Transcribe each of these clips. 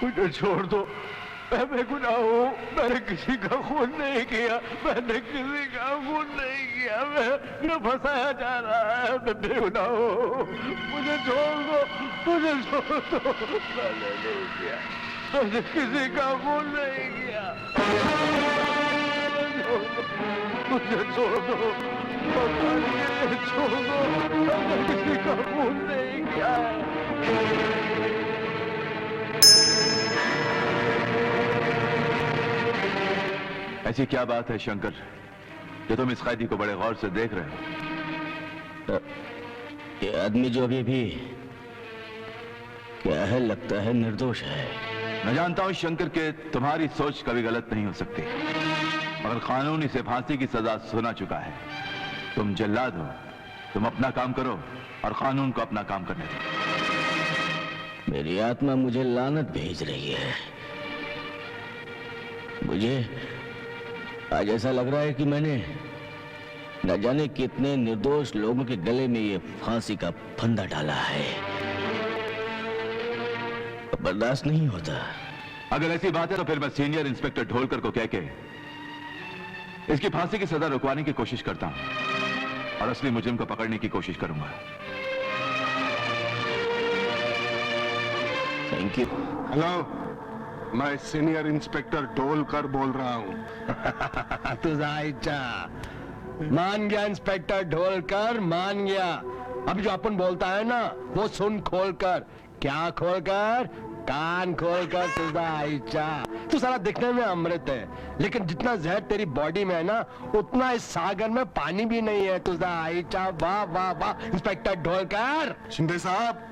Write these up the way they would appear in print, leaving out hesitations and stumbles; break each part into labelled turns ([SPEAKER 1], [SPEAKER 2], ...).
[SPEAKER 1] मुझे छोड़ दो, मैं बेगुनाह हूँ, मैंने किसी का खून नहीं किया, मैंने किसी का खून नहीं किया, मैं फंसाया जा रहा है, मैं बेगुनाह हूँ, मुझे छोड़ दो, मुझे छोड़ दो, मैंने नहीं किया, मैंने किसी का खून नहीं किया, मुझे छोड़ दो, मुझे छोड़ दो, मैंने किसी का खून नहीं किया।
[SPEAKER 2] ऐसी क्या बात है शंकर कि तुम इस कैदी को बड़े गौर से देख रहे हो?
[SPEAKER 3] ये आदमी जो अभी भी क्या है, लगता है निर्दोष है।
[SPEAKER 2] मैं जानता हूं शंकर के तुम्हारी सोच कभी गलत नहीं हो सकती, मगर कानून इसे फांसी की सजा सुना चुका है। तुम जल्लाद हो, तुम अपना काम करो और कानून को अपना काम करने दो।
[SPEAKER 3] मेरी आत्मा मुझे लानत भेज रही है। मुझे आज ऐसा लग रहा है कि मैंने न जाने कितने निर्दोष लोगों के गले में ये फांसी का फंदा डाला है। बर्दाश्त नहीं होता।
[SPEAKER 2] अगर ऐसी बात है तो फिर मैं सीनियर इंस्पेक्टर ढोलकर को कह के इसकी फांसी की सजा रुकवाने की कोशिश करता हूं और असली मुजरिम को पकड़ने की कोशिश करूंगा।
[SPEAKER 3] Thank you.
[SPEAKER 4] हेलो, मैं सीनियर इंस्पेक्टर ढोलकर बोल रहा हूँ।
[SPEAKER 1] तुझा मान गया इंस्पेक्टर ढोलकर, मान गया। अब जो अपन बोलता है ना वो सुन खोलकर। क्या खोलकर? कान खोलकर। तुझा तू सारा दिखने में अमृत है, लेकिन जितना जहर तेरी बॉडी में है ना उतना इस सागर में पानी भी नहीं है। तुझा वाह वाह वाह इंस्पेक्टर ढोलकर।
[SPEAKER 4] शिंदे साहब,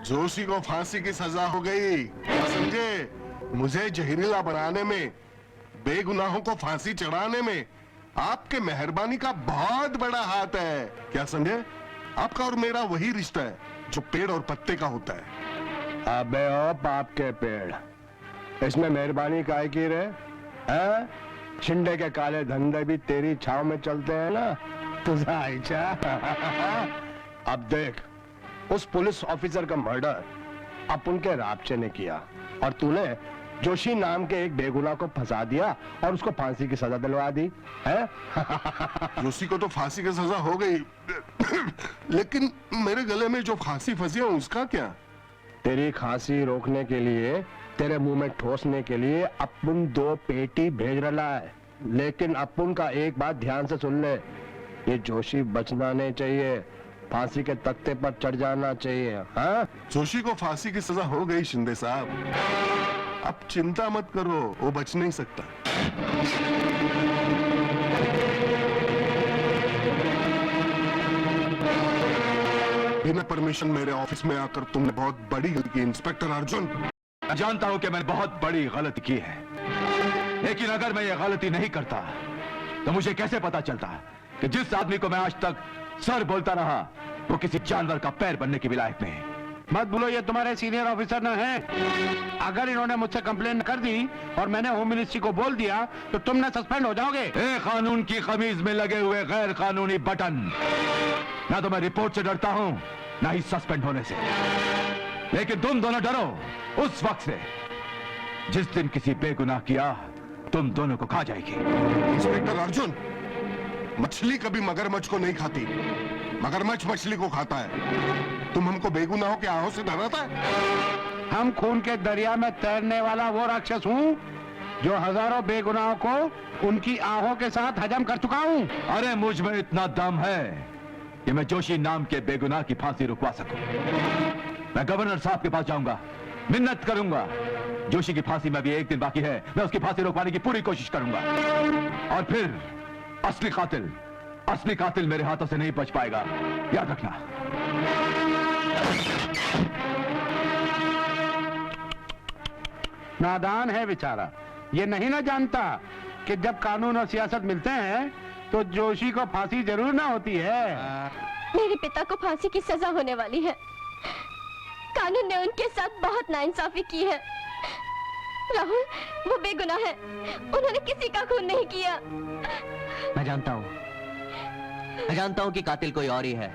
[SPEAKER 4] जोशी को फांसी की सजा हो गई, क्या समझे? मुझे जहरीला बनाने में, बेगुनाहों को फांसी चढ़ाने में आपके मेहरबानी का बहुत बड़ा हाथ है, क्या समझे? आपका और मेरा वही रिश्ता है जो पेड़ और पत्ते का होता है।
[SPEAKER 1] अबे ओ बाप के पेड़, इसमें मेहरबानी काहे की रे? हैं? शिंदे के काले धंधे भी तेरी छाव में चलते हैं ना। तुझा अब देख, उस पुलिस ऑफिसर का मर्डर अपन के राबचे ने किया और तूने जोशी नाम के एक बेगुनाह को फंसा दिया और उसको फांसी की सजा दिलवा दी है।
[SPEAKER 4] जोशी को तो फांसी की सजा हो गई, लेकिन मेरे गले में जो फांसी फंसी है उसका क्या?
[SPEAKER 1] तेरी खांसी रोकने के लिए, तेरे मुंह में ठोसने के लिए अपन 2 पेटी भेज रहा है, लेकिन अपन का एक बात ध्यान से सुन ले, ये जोशी बचना नहीं चाहिए, फांसी के तख्ते पर चढ़ जाना चाहिए। हाँ?
[SPEAKER 4] जोशी को फांसी की सजा हो गई शिंदे साहब, अब चिंता मत करो, वो बच नहीं सकता। बिना परमिशन मेरे ऑफिस में आकर तुमने बहुत बड़ी गलती की इंस्पेक्टर अर्जुन।
[SPEAKER 2] मैं जानता हूं कि मैंने बहुत बड़ी गलती की है, लेकिन अगर मैं ये गलती नहीं करता तो मुझे कैसे पता चलता कि जिस आदमी को मैं आज तक सर बोलता रहा वो किसी जानवर का पैर बनने की भी लायक नहीं।
[SPEAKER 5] मत बोलो, ये तुम्हारे सीनियर ऑफिसर न हैं। अगर इन्होंने मुझसे कंप्लेन कर दी और मैंने होम मिनिस्ट्री को बोल दिया तो तुम न सस्पेंड हो जाओगे।
[SPEAKER 2] कानून की कमीज में लगे हुए गैर कानूनी बटन, ना तो मैं रिपोर्ट से डरता हूं ना ही सस्पेंड होने से, लेकिन तुम दोनों डरो उस वक्त से जिस दिन किसी बेगुनाह किया तुम दोनों को खा जाएगी।
[SPEAKER 4] इंस्पेक्टर अर्जुन, मछली कभी मगरमच्छ को नहीं खाती, मगरमच्छ मछली को खाता है। तुम हमको बेगुनाहों के आहों से डराता है?
[SPEAKER 5] हम खून के दरिया में तैरने वाला वो राक्षस हूँ जो हजारों बेगुनाहों को उनकी आहों के साथ हजम कर चुका हूँ।
[SPEAKER 2] अरे मुझ में इतना दम है कि मैं जोशी नाम के बेगुनाह की फांसी रुकवा सकूं। मैं गवर्नर साहब के पास जाऊंगा, मिन्नत करूंगा। जोशी की फांसी में भी एक दिन बाकी है, मैं उसकी फांसी रुकवाने की पूरी कोशिश करूंगा और फिर असली कातिल मेरे हाथों से नहीं बच पाएगा, याद रखना।
[SPEAKER 5] नादान है बेचारा, ये नहीं ना जानता कि जब कानून और सियासत मिलते हैं तो जोशी को फांसी जरूर ना होती है।
[SPEAKER 6] मेरे पिता को फांसी की सजा होने वाली है। कानून ने उनके साथ बहुत नाइंसाफी की है। राहुल, वो बेगुनाह है, उन्होंने किसी का खून नहीं किया।
[SPEAKER 7] मैं जानता हूँ कि कातिल कोई और ही है।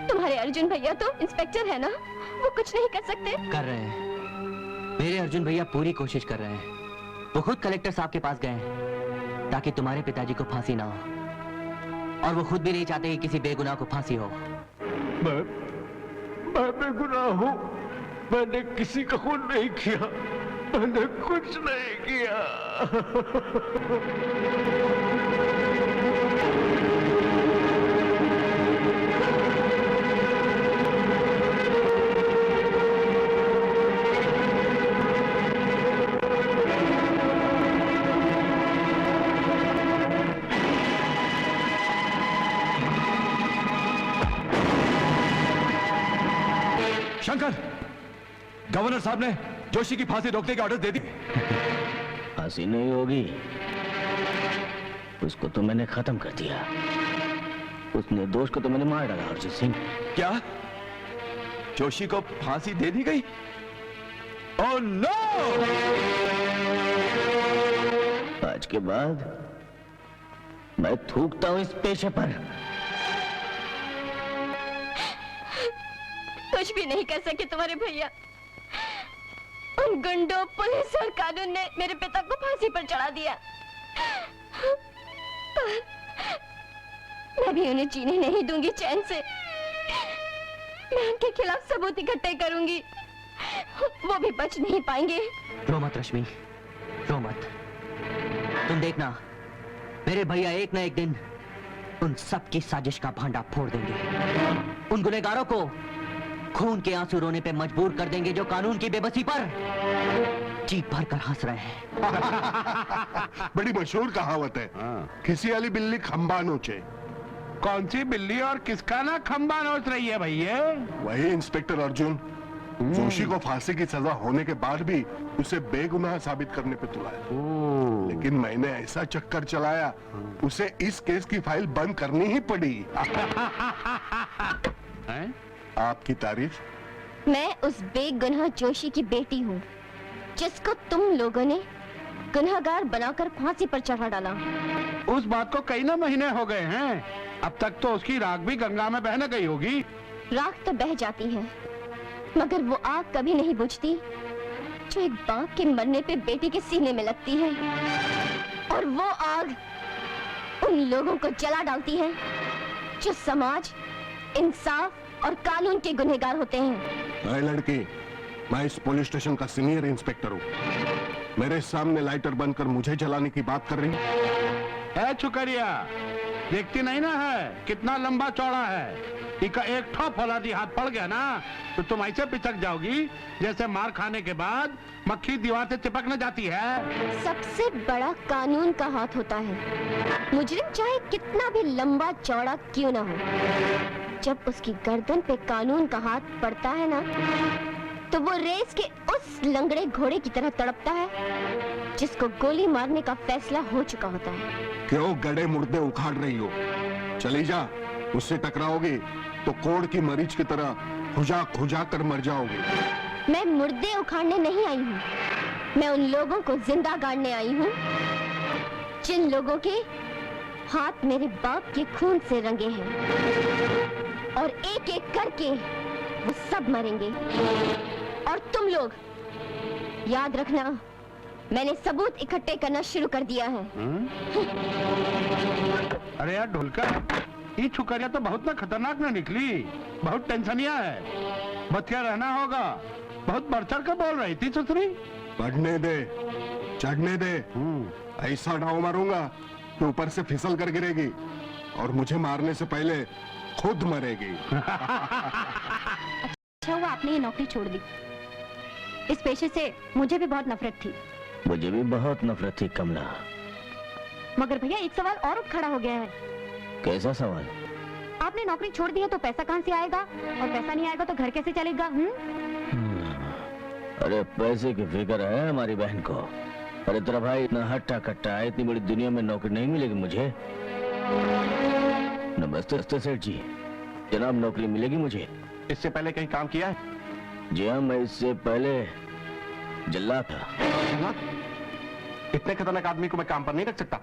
[SPEAKER 6] तुम्हारे अर्जुन भैया तो इंस्पेक्टर है ना, वो कुछ नहीं कर सकते।
[SPEAKER 7] कर रहे हैं, मेरे अर्जुन भैया पूरी कोशिश कर रहे हैं। वो खुद कलेक्टर साहब के पास गए हैं ताकि तुम्हारे पिताजी को फांसी ना हो, और वो खुद भी नहीं चाहते कि किसी बेगुनाह को फांसी हो।
[SPEAKER 1] मैं बेगुनाह हूँ। मैंने किसी का खून नहीं किया। मैंने कुछ नहीं किया।
[SPEAKER 2] शंकर, गवर्नर साहब ने जोशी की फांसी रोकने के ऑर्डर दे दिए।
[SPEAKER 3] फांसी नहीं होगी, उसको तो मैंने खत्म कर दिया। उस निर्दोष को तो मैंने मार डाला। अर्जुन सिंह,
[SPEAKER 2] क्या जोशी को फांसी दे दी गई? Oh no!
[SPEAKER 3] आज के बाद मैं थूकता हूं इस पेशे पर।
[SPEAKER 6] कुछ भी नहीं कर सके तुम्हारे भैया। उन गुंडों, पुलिस और कानून ने मेरे पिता को फांसी पर चढ़ा दिया। पर मैं भी उन्हें जीने नहीं दूंगी चैन से। मैं उनके खिलाफ सबूत इकट्ठे करूंगी। वो भी बच नहीं पाएंगे।
[SPEAKER 7] रो मत रश्मि, रो मत। तुम देखना, मेरे भैया एक न एक दिन उन सब की साजिश का भांडा फोड़ देंगे। उन गुनहगारों को खून के आंसू रोने पे मजबूर कर देंगे जो कानून की बेबसी पर जी भर कर हंस रहे हैं।
[SPEAKER 4] बड़ी मशहूर कहावत है, किसी वाली बिल्ली खंबा नोचे।
[SPEAKER 5] कौन सी बिल्ली और किसका ना खंबा नोच रही है भैया?
[SPEAKER 4] वही इंस्पेक्टर अर्जुन जोशी को फांसी की सजा होने के बाद भी उसे बेगुनाह साबित करने पे तुला है। लेकिन मैंने ऐसा चक्कर चलाया, उसे इस केस की फाइल बंद करनी ही पड़ी। आपकी तारीफ?
[SPEAKER 6] मैं उस बेगुनाह जोशी की बेटी हूँ जिसको तुम लोगों ने गुनहगार बनाकर फांसी पर चढ़ा डाला।
[SPEAKER 5] उस बात को कई ना महीने हो गए हैं। अब तक तो उसकी राख भी गंगा में बह न गई होगी।
[SPEAKER 6] राख तो बह जाती है, मगर वो आग कभी नहीं बुझती जो एक बाप के मरने पे बेटी के सीने में लगती है। और वो आग उन लोगों को जला डालती है जो समाज, इंसाफ और कानून के गुनहगार होते हैं।
[SPEAKER 4] मैं लड़की, मैं इस पुलिस स्टेशन का सीनियर इंस्पेक्टर हूँ। मेरे सामने लाइटर बंद कर मुझे जलाने की बात कर रही
[SPEAKER 5] है छुकरिया, देखती नहीं ना है कितना लंबा चौड़ा है। इका एक ठो फौलादी हाथ पड़ गया ना तो तुम ऐसे पिचक जाओगी जैसे मार खाने के बाद मक्खी दीवार से चिपक न जाती है।
[SPEAKER 6] सबसे बड़ा कानून का हाथ होता है। मुजरिम चाहे कितना भी लंबा चौड़ा क्यों ना हो, जब उसकी गर्दन पे कानून का हाथ पड़ता है ना, तो वो रेस के उस लंगड़े घोड़े की तरह तड़पता है जिसको गोली मारने का फैसला हो चुका होता है।
[SPEAKER 4] क्यों गड़े मुर्दे उखाड़ रही हो? चली जा, उससे टकराओगी तो कोड़ की मरीच की तरह खुजा खुजा कर मर जाओगी।
[SPEAKER 6] मैं मुर्दे उखाड़ने नहीं आई हूँ, मैं उन लोगों को जिंदा गाड़ने आई हूँ जिन लोगों के हाथ मेरे बाप के खून से रंगे हैं। और एक एक करके वो सब मरेंगे। और तुम लोग याद रखना, मैंने सबूत इकट्ठे करना शुरू कर दिया है।
[SPEAKER 5] अरे यार ढोलकर, ये छुकरिया तो बहुत ना खतरनाक ना निकली। बहुत टेंशनिया है, बचिया रहना होगा। बहुत बढ़ चढ़ कर बोल रही थी सुसरी।
[SPEAKER 4] बढ़ने दे, चढ़ने दे। ऐसा डाव मारूंगा कि ऊपर से फिसल कर गिरेगी और मुझे मारने से पहले खुद मरेगी।
[SPEAKER 6] अच्छा हुआ आपने ये नौकरी छोड़ दी। इस पेशे से मुझे भी बहुत नफरत थी।
[SPEAKER 3] मुझे भी बहुत नफरत थी कमला।
[SPEAKER 6] मगर भैया एक सवाल और खड़ा हो गया है।
[SPEAKER 3] कैसा सवाल?
[SPEAKER 6] आपने नौकरी छोड़ दी है तो पैसा कहाँ से आएगा, और पैसा नहीं आएगा तो घर कैसे चलेगा?
[SPEAKER 3] अरे पैसे की फिक्र है हमारी बहन को। अरे तेरा भाई इतना हट्टा कट्टा है, इतनी बड़ी दुनिया में नौकरी नहीं मिलेगी मुझे। नमस्ते सेठ जी, जनाब नौकरी मिलेगी मुझे?
[SPEAKER 5] इससे पहले कहीं काम किया है?
[SPEAKER 3] जी हाँ, मैं इससे पहले जल्लाद था।
[SPEAKER 5] इतने खतरनाक आदमी को मैं काम पर नहीं रख सकता।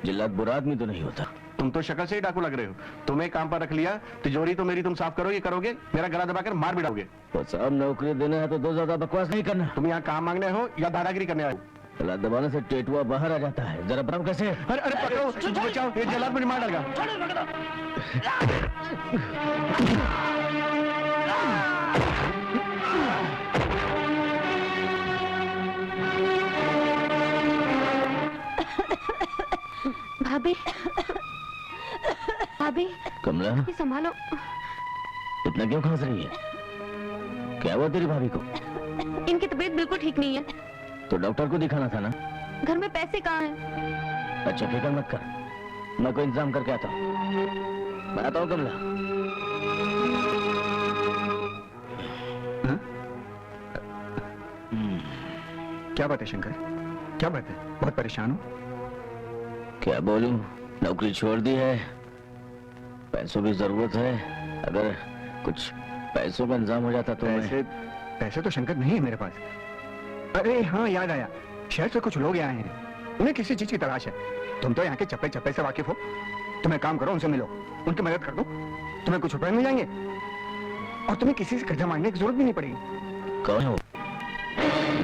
[SPEAKER 3] जल्लाद बुरा आदमी तो नहीं होता।
[SPEAKER 5] तुम तो शक्ल से ही डाकू लग रहे हो। तुम्हें काम पर रख लिया, तिजोरी तो मेरी तुम साफ करोगे, मेरा गला दबाकर मार भी डालोगे।
[SPEAKER 3] तो साहब नौकरी देना है तो दो, ज्यादा बकवास नहीं करना।
[SPEAKER 5] तुम यहाँ काम मांगने हो या दादागिरी करने आए हो?
[SPEAKER 3] गला दबाने से टेटुआ बाहर आ जाता है, जरा बताओ कैसे?
[SPEAKER 5] अरे अरे पकड़ो, बचाओ, ये जलाद मुझे मार डालेगा।
[SPEAKER 6] भाभी, भाभी,
[SPEAKER 3] कमला,
[SPEAKER 6] ये संभालो।
[SPEAKER 3] इतना क्यों खांस रही है? क्या हुआ तेरी भाभी को?
[SPEAKER 6] इनकी तबीयत बिल्कुल ठीक नहीं है।
[SPEAKER 3] तो डॉक्टर को दिखाना था ना।
[SPEAKER 6] घर में पैसे कहाँ हैं?
[SPEAKER 3] अच्छा फिक्र मत कर, मैं कोई इंतजाम करके आता हूँ। मैं आता हूँ कमला।
[SPEAKER 8] क्या बात है शंकर, क्या बात है? बहुत परेशान हो?
[SPEAKER 3] क्या बोलूं, नौकरी छोड़ दी है, पैसों की जरूरत है। अगर कुछ पैसों का इंतजाम हो जाता तो
[SPEAKER 8] पैसे तो शंकर नहीं है मेरे पास। अरे हाँ, याद आया, शहर से कुछ लोग आए हैं, उन्हें किसी चीज की तलाश है। तुम तो यहाँ के चप्पे चप्पे से वाकिफ हो, तुम एक काम करो, उनसे मिलो, उनकी मदद कर दो, तुम्हें कुछ रुपए मिल जाएंगे और तुम्हें किसी से कर्जा मांगने की जरूरत भी नहीं पड़ेगी।
[SPEAKER 3] कौन हो?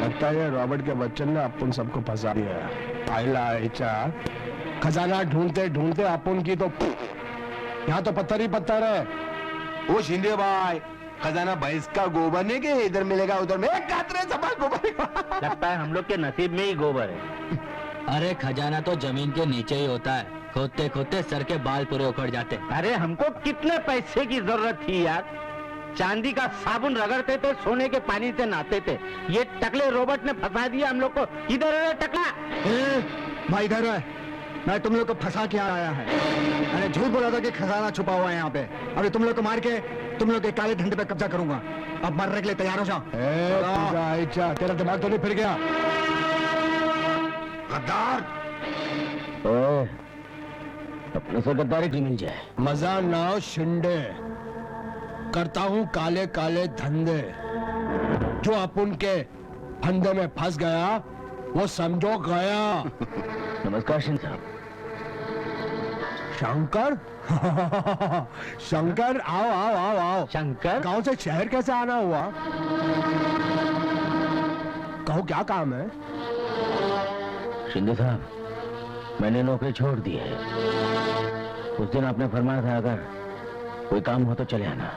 [SPEAKER 1] लगता है वो के बच्चन ने अपन सबको फंसा दिया है। आइला इचा खजाना ढूंढते ढूंढते अपन की तो यहाँ तो पत्थर ही पत्थर है।
[SPEAKER 9] वो शिंदे भाई, खजाना भैंस का गोबर नहीं के इधर मिलेगा उधर में गोबर।
[SPEAKER 7] लगता है हम लोग के नसीब में ही गोबर है। अरे खजाना तो जमीन के नीचे ही होता है, खोदते खोदते सर के बाल पूरे उखड़ जाते।
[SPEAKER 5] अरे हमको कितने पैसे की जरूरत थी यार, चांदी का साबुन रगड़ते थे, सोने के पानी से नहाते थे। ये टकले रोबोट ने फंसा दिया हम लोग को। इधर है टकला।
[SPEAKER 8] भाई इधर है, मैं तुम लोग को फंसा के आया है। मैंने झूठ बोला था कि खजाना छुपा हुआ है यहाँ पे। अभी तुम लोग को मार के तुम लोग के काले धंधे पे कब्जा करूंगा। अब मरने के लिए तैयार हो जाओ।
[SPEAKER 1] तेरा दिमाग तो नहीं फिर गया?
[SPEAKER 4] गद्दार,
[SPEAKER 3] ओए, अपने से गद्दारी की मिल जाए।
[SPEAKER 1] मजा ना शिंदे, करता हूँ काले काले धंधे। जो अपन के फंदे में फंस गया वो समझो गया।
[SPEAKER 3] नमस्कार शिंदे साहब।
[SPEAKER 1] शंकर शंकर, आओ आओ आओ आओ।
[SPEAKER 7] शंकर,
[SPEAKER 1] गांव से शहर कैसे आना हुआ? कहो क्या काम है?
[SPEAKER 3] शिंदे साहब, मैंने नौकरी छोड़ दी है। उस दिन आपने फरमाया था अगर कोई काम हो तो चले आना।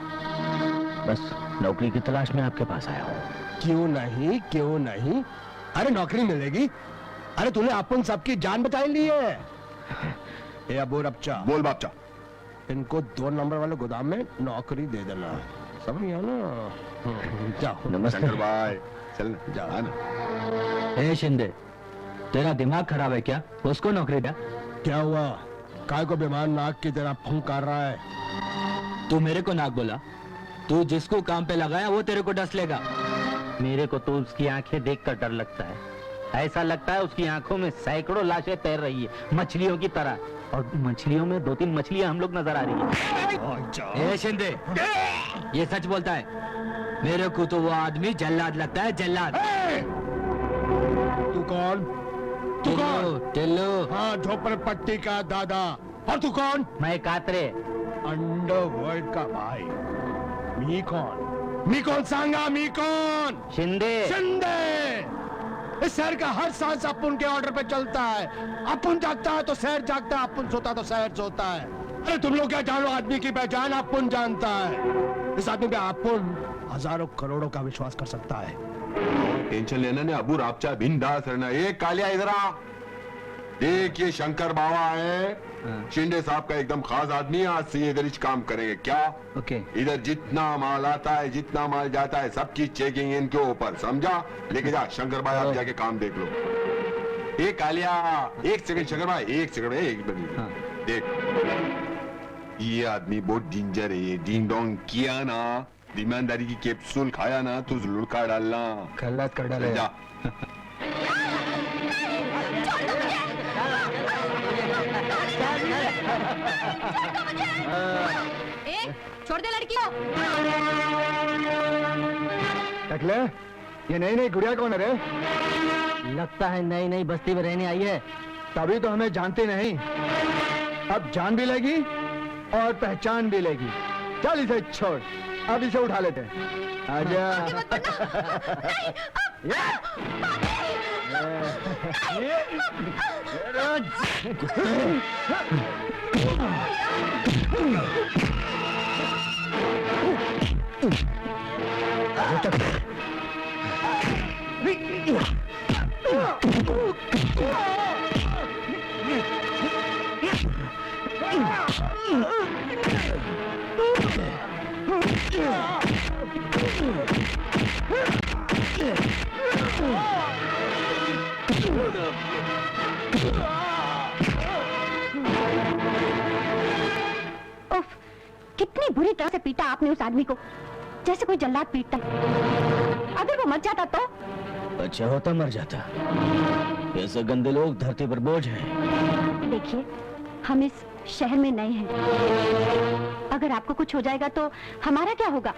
[SPEAKER 3] बस नौकरी की तलाश में आपके पास आया हूँ।
[SPEAKER 1] क्यों नहीं, क्यों नहीं? अरे नौकरी मिलेगी। अरे तूने अपन सबकी जान बचाई ली है। ए अबू रबचा,
[SPEAKER 4] बोल बापचा।
[SPEAKER 1] इनको 2 नंबर वाले गोदाम में नौकरी दे देना, समझ गया ना? जाओ।
[SPEAKER 3] नमस्ते।
[SPEAKER 4] शंकर भाई, चल
[SPEAKER 1] जाओ।
[SPEAKER 4] आना।
[SPEAKER 7] ए शिंदे, तेरा दिमाग खराब है क्या? उसको नौकरी दे।
[SPEAKER 1] क्या हुआ? काय को बीमार नाक की तरह फूंकार रहा है?
[SPEAKER 7] तू मेरे को नाक बोला? तू जिसको काम पे लगाया वो तेरे को डस लेगा। मेरे को तो उसकी आंखें देखकर डर लगता है। ऐसा लगता है उसकी आंखों में सैकड़ों लाशें तैर रही है, मछलियों की तरह। और मछलियों में 2-3 मछलियां हम लोग नजर आ रही है। ए शिंदे, ये सच बोलता है। मेरे को तो वो आदमी जल्लाद लगता है, जल्लाद।
[SPEAKER 1] तू कौन? तू कौन?
[SPEAKER 7] टिल्लू।
[SPEAKER 1] हाँ, झोपड़पट्टी का दादा। और तू कौन?
[SPEAKER 7] मैं कातरे।
[SPEAKER 1] अंडरवर्ल्ड का भाई। मी कौन? मी कौन सांगा? मी कौन?
[SPEAKER 7] शिंदे।
[SPEAKER 1] शिंदे। इस शहर का हर सांस अपन के ऑर्डर पे चलता है। अपन जागता है तो शहर जागता है, अपन सोता है तो शहर सोता है। अरे तुम लोग क्या जानो? आदमी की पहचान अपन जानता है। इस आदमी पे अपन हजारों करोड़ों का विश्वास कर सकता है।
[SPEAKER 9] टेंशन लेना ने अबू रापचा बिंदास रहना। ये कालिया इधर आ, देख ये शंकर बाबा है, शिंदे साहब का एकदम खास आदमी है। आज से ये इधर ही काम करेंगे क्या?
[SPEAKER 7] ओके।
[SPEAKER 9] इधर जितना माल आता है, जितना माल जाता है, सबकी चेकिंग इनके ऊपर, समझा? लेके जा शंकर भाई, आप जाके काम देख लो। ये कालिया, एक सेकंड शंकर भाई, एक सेकंड, एक मिनट। देख, ये आदमी बहुत डेंजर है। ये डिंग डोंग किया ना, ईमानदारी की कैप्सूल खाया ना तो लुढ़का डालना।
[SPEAKER 8] खल्लात कर डाले।
[SPEAKER 9] जा।
[SPEAKER 6] छोड़ दे लड़की को।
[SPEAKER 8] टकले, ये नई नई गुड़िया कौन है रे?
[SPEAKER 7] लगता है नई नई बस्ती में रहने आई है।
[SPEAKER 8] तभी तो हमें जानते नहीं। अब जान भी लेगी और पहचान भी लेगी। चल इसे छोड़, अब इसे उठा लेते हैं। आजा।
[SPEAKER 6] उफ, कितनी बुरी तरह से पीटा आपने उस आदमी को, जैसे कोई जल्लाद पीटता है। अगर वो मर जाता तो?
[SPEAKER 3] अच्छा होता मर जाता। ऐसे गंदे लोग धरती पर बोझ हैं।
[SPEAKER 6] देखिए, हम इस शहर में नए हैं। अगर आपको कुछ हो जाएगा तो हमारा क्या होगा?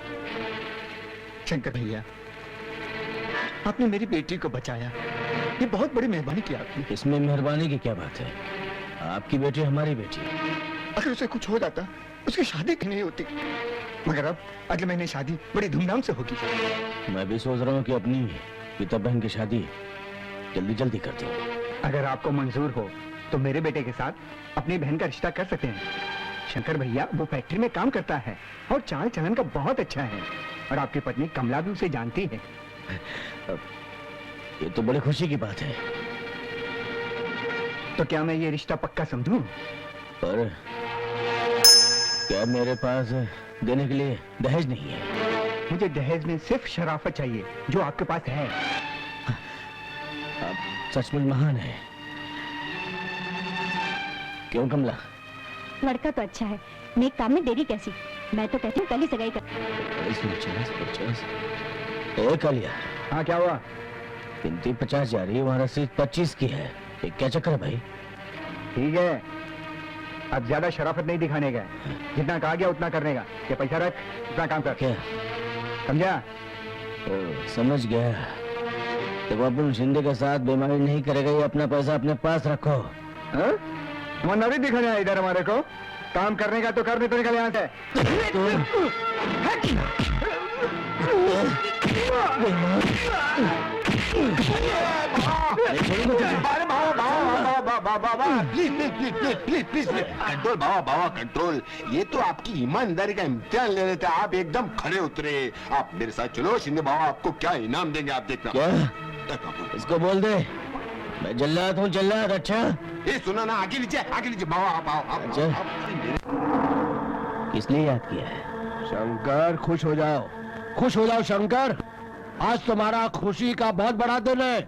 [SPEAKER 8] शंकर भैया, आपने मेरी बेटी को बचाया, ये बहुत बड़ी मेहरबानी की आपने।
[SPEAKER 3] इसमें मेहरबानी की क्या बात है? आपकी बेटी हमारी बेटी।
[SPEAKER 8] अगर उसे कुछ हो जाता, उसकी शादी क्यों नहीं होती? मगर अब अगले महीने शादी बड़ी धूमधाम से होगी।
[SPEAKER 3] मैं भी सोच रहा हूँ कि अपनी पिता बहन की शादी जल्दी जल्दी कर दूं।
[SPEAKER 8] अगर आपको मंजूर हो तो मेरे बेटे के साथ अपनी बहन का रिश्ता कर सकते हैं। शंकर भैया वो फैक्ट्री में काम करता है और चाल चलन का बहुत अच्छा है, और आपकी पत्नी कमला भी उसे जानती है।
[SPEAKER 3] ये तो बड़ी खुशी की बात है।
[SPEAKER 8] तो क्या मैं ये रिश्ता पक्का समझूं?
[SPEAKER 3] पर क्या मेरे पास देने के लिए दहेज नहीं है?
[SPEAKER 8] मुझे दहेज में सिर्फ शराफत चाहिए, जो आपके पास है।
[SPEAKER 3] आप सचमुच महान है। क्यों कमला?
[SPEAKER 6] लड़का तो अच्छा है, नेक काम में देरी कैसी? मैं तो कहती हूँ कल ही सगाई कर।
[SPEAKER 3] 50 ए कालिया,
[SPEAKER 8] हाँ क्या हुआ?
[SPEAKER 3] गिनती 50 जा रही है, वहाँ रसीद 25 की है। ये क्या चक्कर है भाई?
[SPEAKER 8] ठीक है, अब ज्यादा शराफत नहीं दिखाने का, जितना कहा गया उतना करने का। ये पैसा रख, इतना काम कर।
[SPEAKER 3] क्या
[SPEAKER 8] समझा?
[SPEAKER 3] समझ गया। तो अपन शिंदे के साथ बेईमानी नहीं करेगा, ये अपना पैसा अपने पास रखो।
[SPEAKER 8] ईमानदारी दिखाने आया इधर हमारे को? काम करने का तो कर, नहीं तो निकल यहाँ से।
[SPEAKER 9] Please control Baba control. ये तो आपकी ईमानदारी का इम्तिहान ले रहे थे, आप एकदम खड़े उतरे। आप मेरे साथ चलो, शिंदे बाबा आपको क्या इनाम देंगे आप देखना।
[SPEAKER 3] क्या? इसको बोल दे मैं जल्लाद हूँ, जल्लाद। अच्छा
[SPEAKER 9] ये सुना ना, आगे लीजिए बाबा आप।
[SPEAKER 3] अच्छा, किस लिए याद किया है?
[SPEAKER 1] शंकर खुश हो जाओ शंकर। आज तुम्हारा खुशी का बहुत बड़ा दिन है।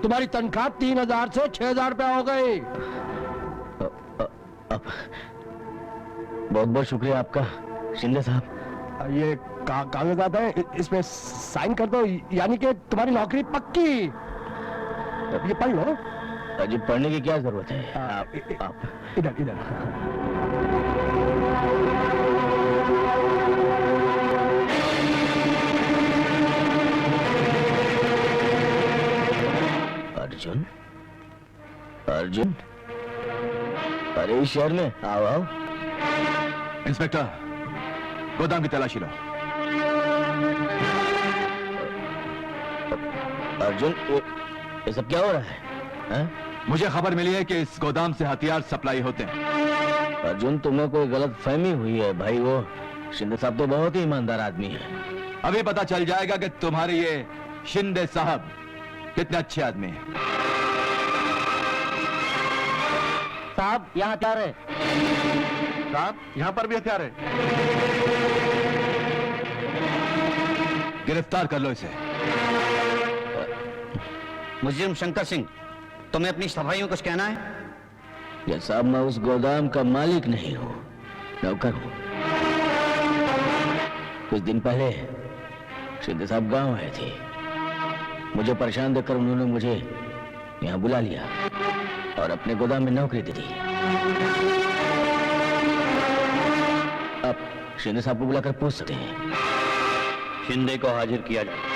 [SPEAKER 1] तुम्हारी तनख्वाह 3000 से 6000 रुपया हो गई।
[SPEAKER 3] बहुत बहुत शुक्रिया आपका शिंदे साहब।
[SPEAKER 1] ये कागजात है, इसमें साइन कर दो, यानी कि तुम्हारी नौकरी पक्की। ये पढ़ लो।
[SPEAKER 3] अजी पढ़ने की क्या जरूरत है? आप
[SPEAKER 1] इधर
[SPEAKER 3] अर्जुन, अरे इस शहर में आओ।
[SPEAKER 2] इंस्पेक्टर, गोदाम की तलाशी लो।
[SPEAKER 3] अर्जुन, ये सब क्या हो रहा है?
[SPEAKER 2] मुझे खबर मिली है कि इस गोदाम से हथियार सप्लाई होते हैं।
[SPEAKER 3] अर्जुन, तुम्हें कोई गलत फहमी हुई है भाई। वो शिंदे साहब तो बहुत ही ईमानदार आदमी है।
[SPEAKER 2] अभी पता चल जाएगा कि तुम्हारे ये शिंदे साहब कितने अच्छे आदमी हैं।
[SPEAKER 7] साहब यहाँ हथियार है।
[SPEAKER 5] साहब यहाँ पर भी हथियार है।
[SPEAKER 2] गिरफ्तार कर लो इसे।
[SPEAKER 7] मुजरिम शंकर सिंह, तुम्हें अपनी सफाइयों कुछ कहना है?
[SPEAKER 3] या साहब, मैं उस गोदाम का मालिक नहीं हूँ, नौकर हूँ। कुछ दिन पहले शिंदे साहब गांव आए थे। मुझे परेशान देखकर उन्होंने मुझे यहाँ बुला लिया और अपने गोदाम में नौकरी दे दी। अब शिंदे साहब को बुलाकर पूछ सकते हैं।
[SPEAKER 7] शिंदे को हाजिर किया जाए।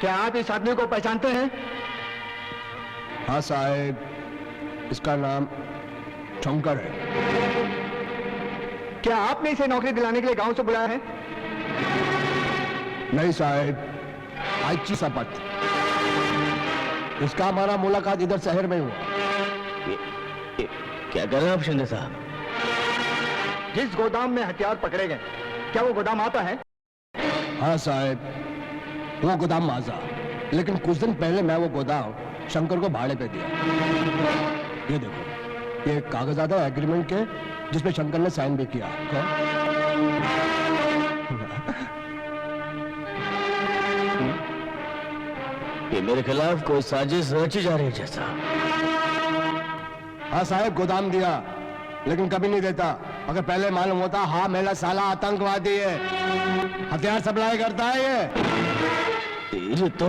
[SPEAKER 8] क्या आप इस आदमी को पहचानते हैं?
[SPEAKER 1] हाँ साहब, इसका नाम शंकर है।
[SPEAKER 8] क्या आपने इसे नौकरी दिलाने के लिए गांव से बुलाया है?
[SPEAKER 1] नहीं साहब, आईची शपथ, इसका हमारा मुलाकात इधर शहर में हुआ।
[SPEAKER 3] क्या कर रहे हैं आप शिंदे साहब?
[SPEAKER 8] जिस गोदाम में हथियार पकड़े गए, क्या वो गोदाम आता है?
[SPEAKER 1] हाँ साहब, वो गोदाम माजा, लेकिन कुछ दिन पहले मैं वो गोदाम शंकर को भाड़े पे दिया। ये देखो, ये कागज आता है एग्रीमेंट के, जिसपे शंकर ने साइन भी किया।
[SPEAKER 3] ये मेरे खिलाफ कोई साजिश रची जा रही है जैसा।
[SPEAKER 1] हाँ साहब, गोदाम दिया, लेकिन कभी नहीं देता। अगर पहले मालूम होता, हाँ मेरा साला आतंकवादी है, हथियार सप्लाई करता है ये।
[SPEAKER 3] तेरे तो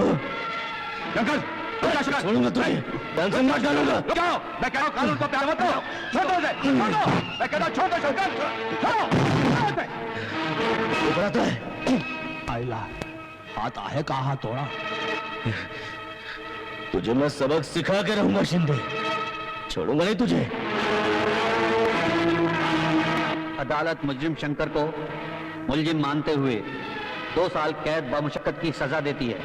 [SPEAKER 3] छोड़ूंगा तुझे, टेंशन मत डालूंगा।
[SPEAKER 2] क्या? मैं कह रहा हूँ कानून को प्यार मत करो। छोड़ दो उसे, छोड़ दो। मैं कह रहा हूँ छोड़ दो शंकर, छोड़ो।
[SPEAKER 3] घबराता है?
[SPEAKER 1] आइला, हाथ आहे कहा तोड़ा।
[SPEAKER 3] तुझे मैं सबक सिखा के रहूंगा शिंदे, छोड़ूंगा नहीं तुझे।
[SPEAKER 7] अदालत मुजरिम शंकर को मुलजिम मानते हुए 2 साल कैद बमुशक्कत की सजा देती है।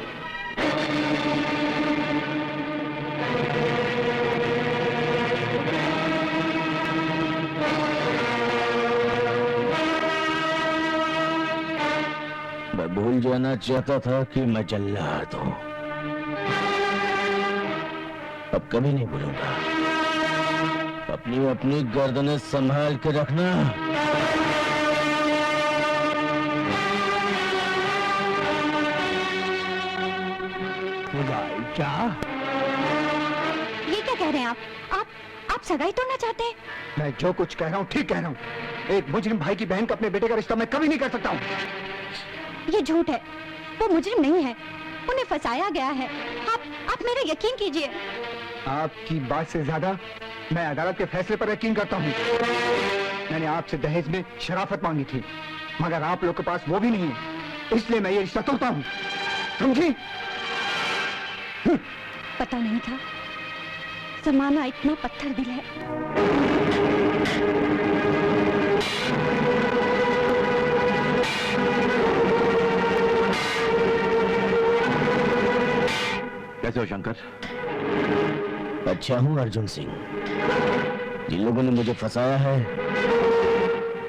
[SPEAKER 3] मैं भूल जाना चाहता था कि मैं जल्लाद हूं, अब कभी नहीं भूलूंगा। अपनी अपनी गर्दनें संभाल के रखना।
[SPEAKER 1] क्या?
[SPEAKER 6] ये क्या कह रहे हैं आप सगाई तोड़ना चाहते हैं?
[SPEAKER 8] मैं जो कुछ कह रहा हूँ ठीक कह रहा हूँ। एक मुजरिम भाई की बहन का अपने बेटे का रिश्ता मैं कभी नहीं कर सकता हूँ।
[SPEAKER 6] ये झूठ है, वो मुजरिम नहीं है, उन्हें फंसाया गया है। आप मेरा यकीन कीजिए।
[SPEAKER 8] आपकी बात से ज्यादा मैं अदालत के फैसले पर यकीन करता हूँ। मैंने आपसे दहेज में शराफत मांगी थी, मगर आप लोग के पास वो भी नहीं है, इसलिए मैं ये रिश्ता तोड़ता हूँ, समझी?
[SPEAKER 6] पता नहीं था जमाना इतना पत्थर दिल है।
[SPEAKER 2] कैसे हो शंकर?
[SPEAKER 3] अच्छा हूं अर्जुन सिंह। जिन लोगों ने मुझे फंसाया है,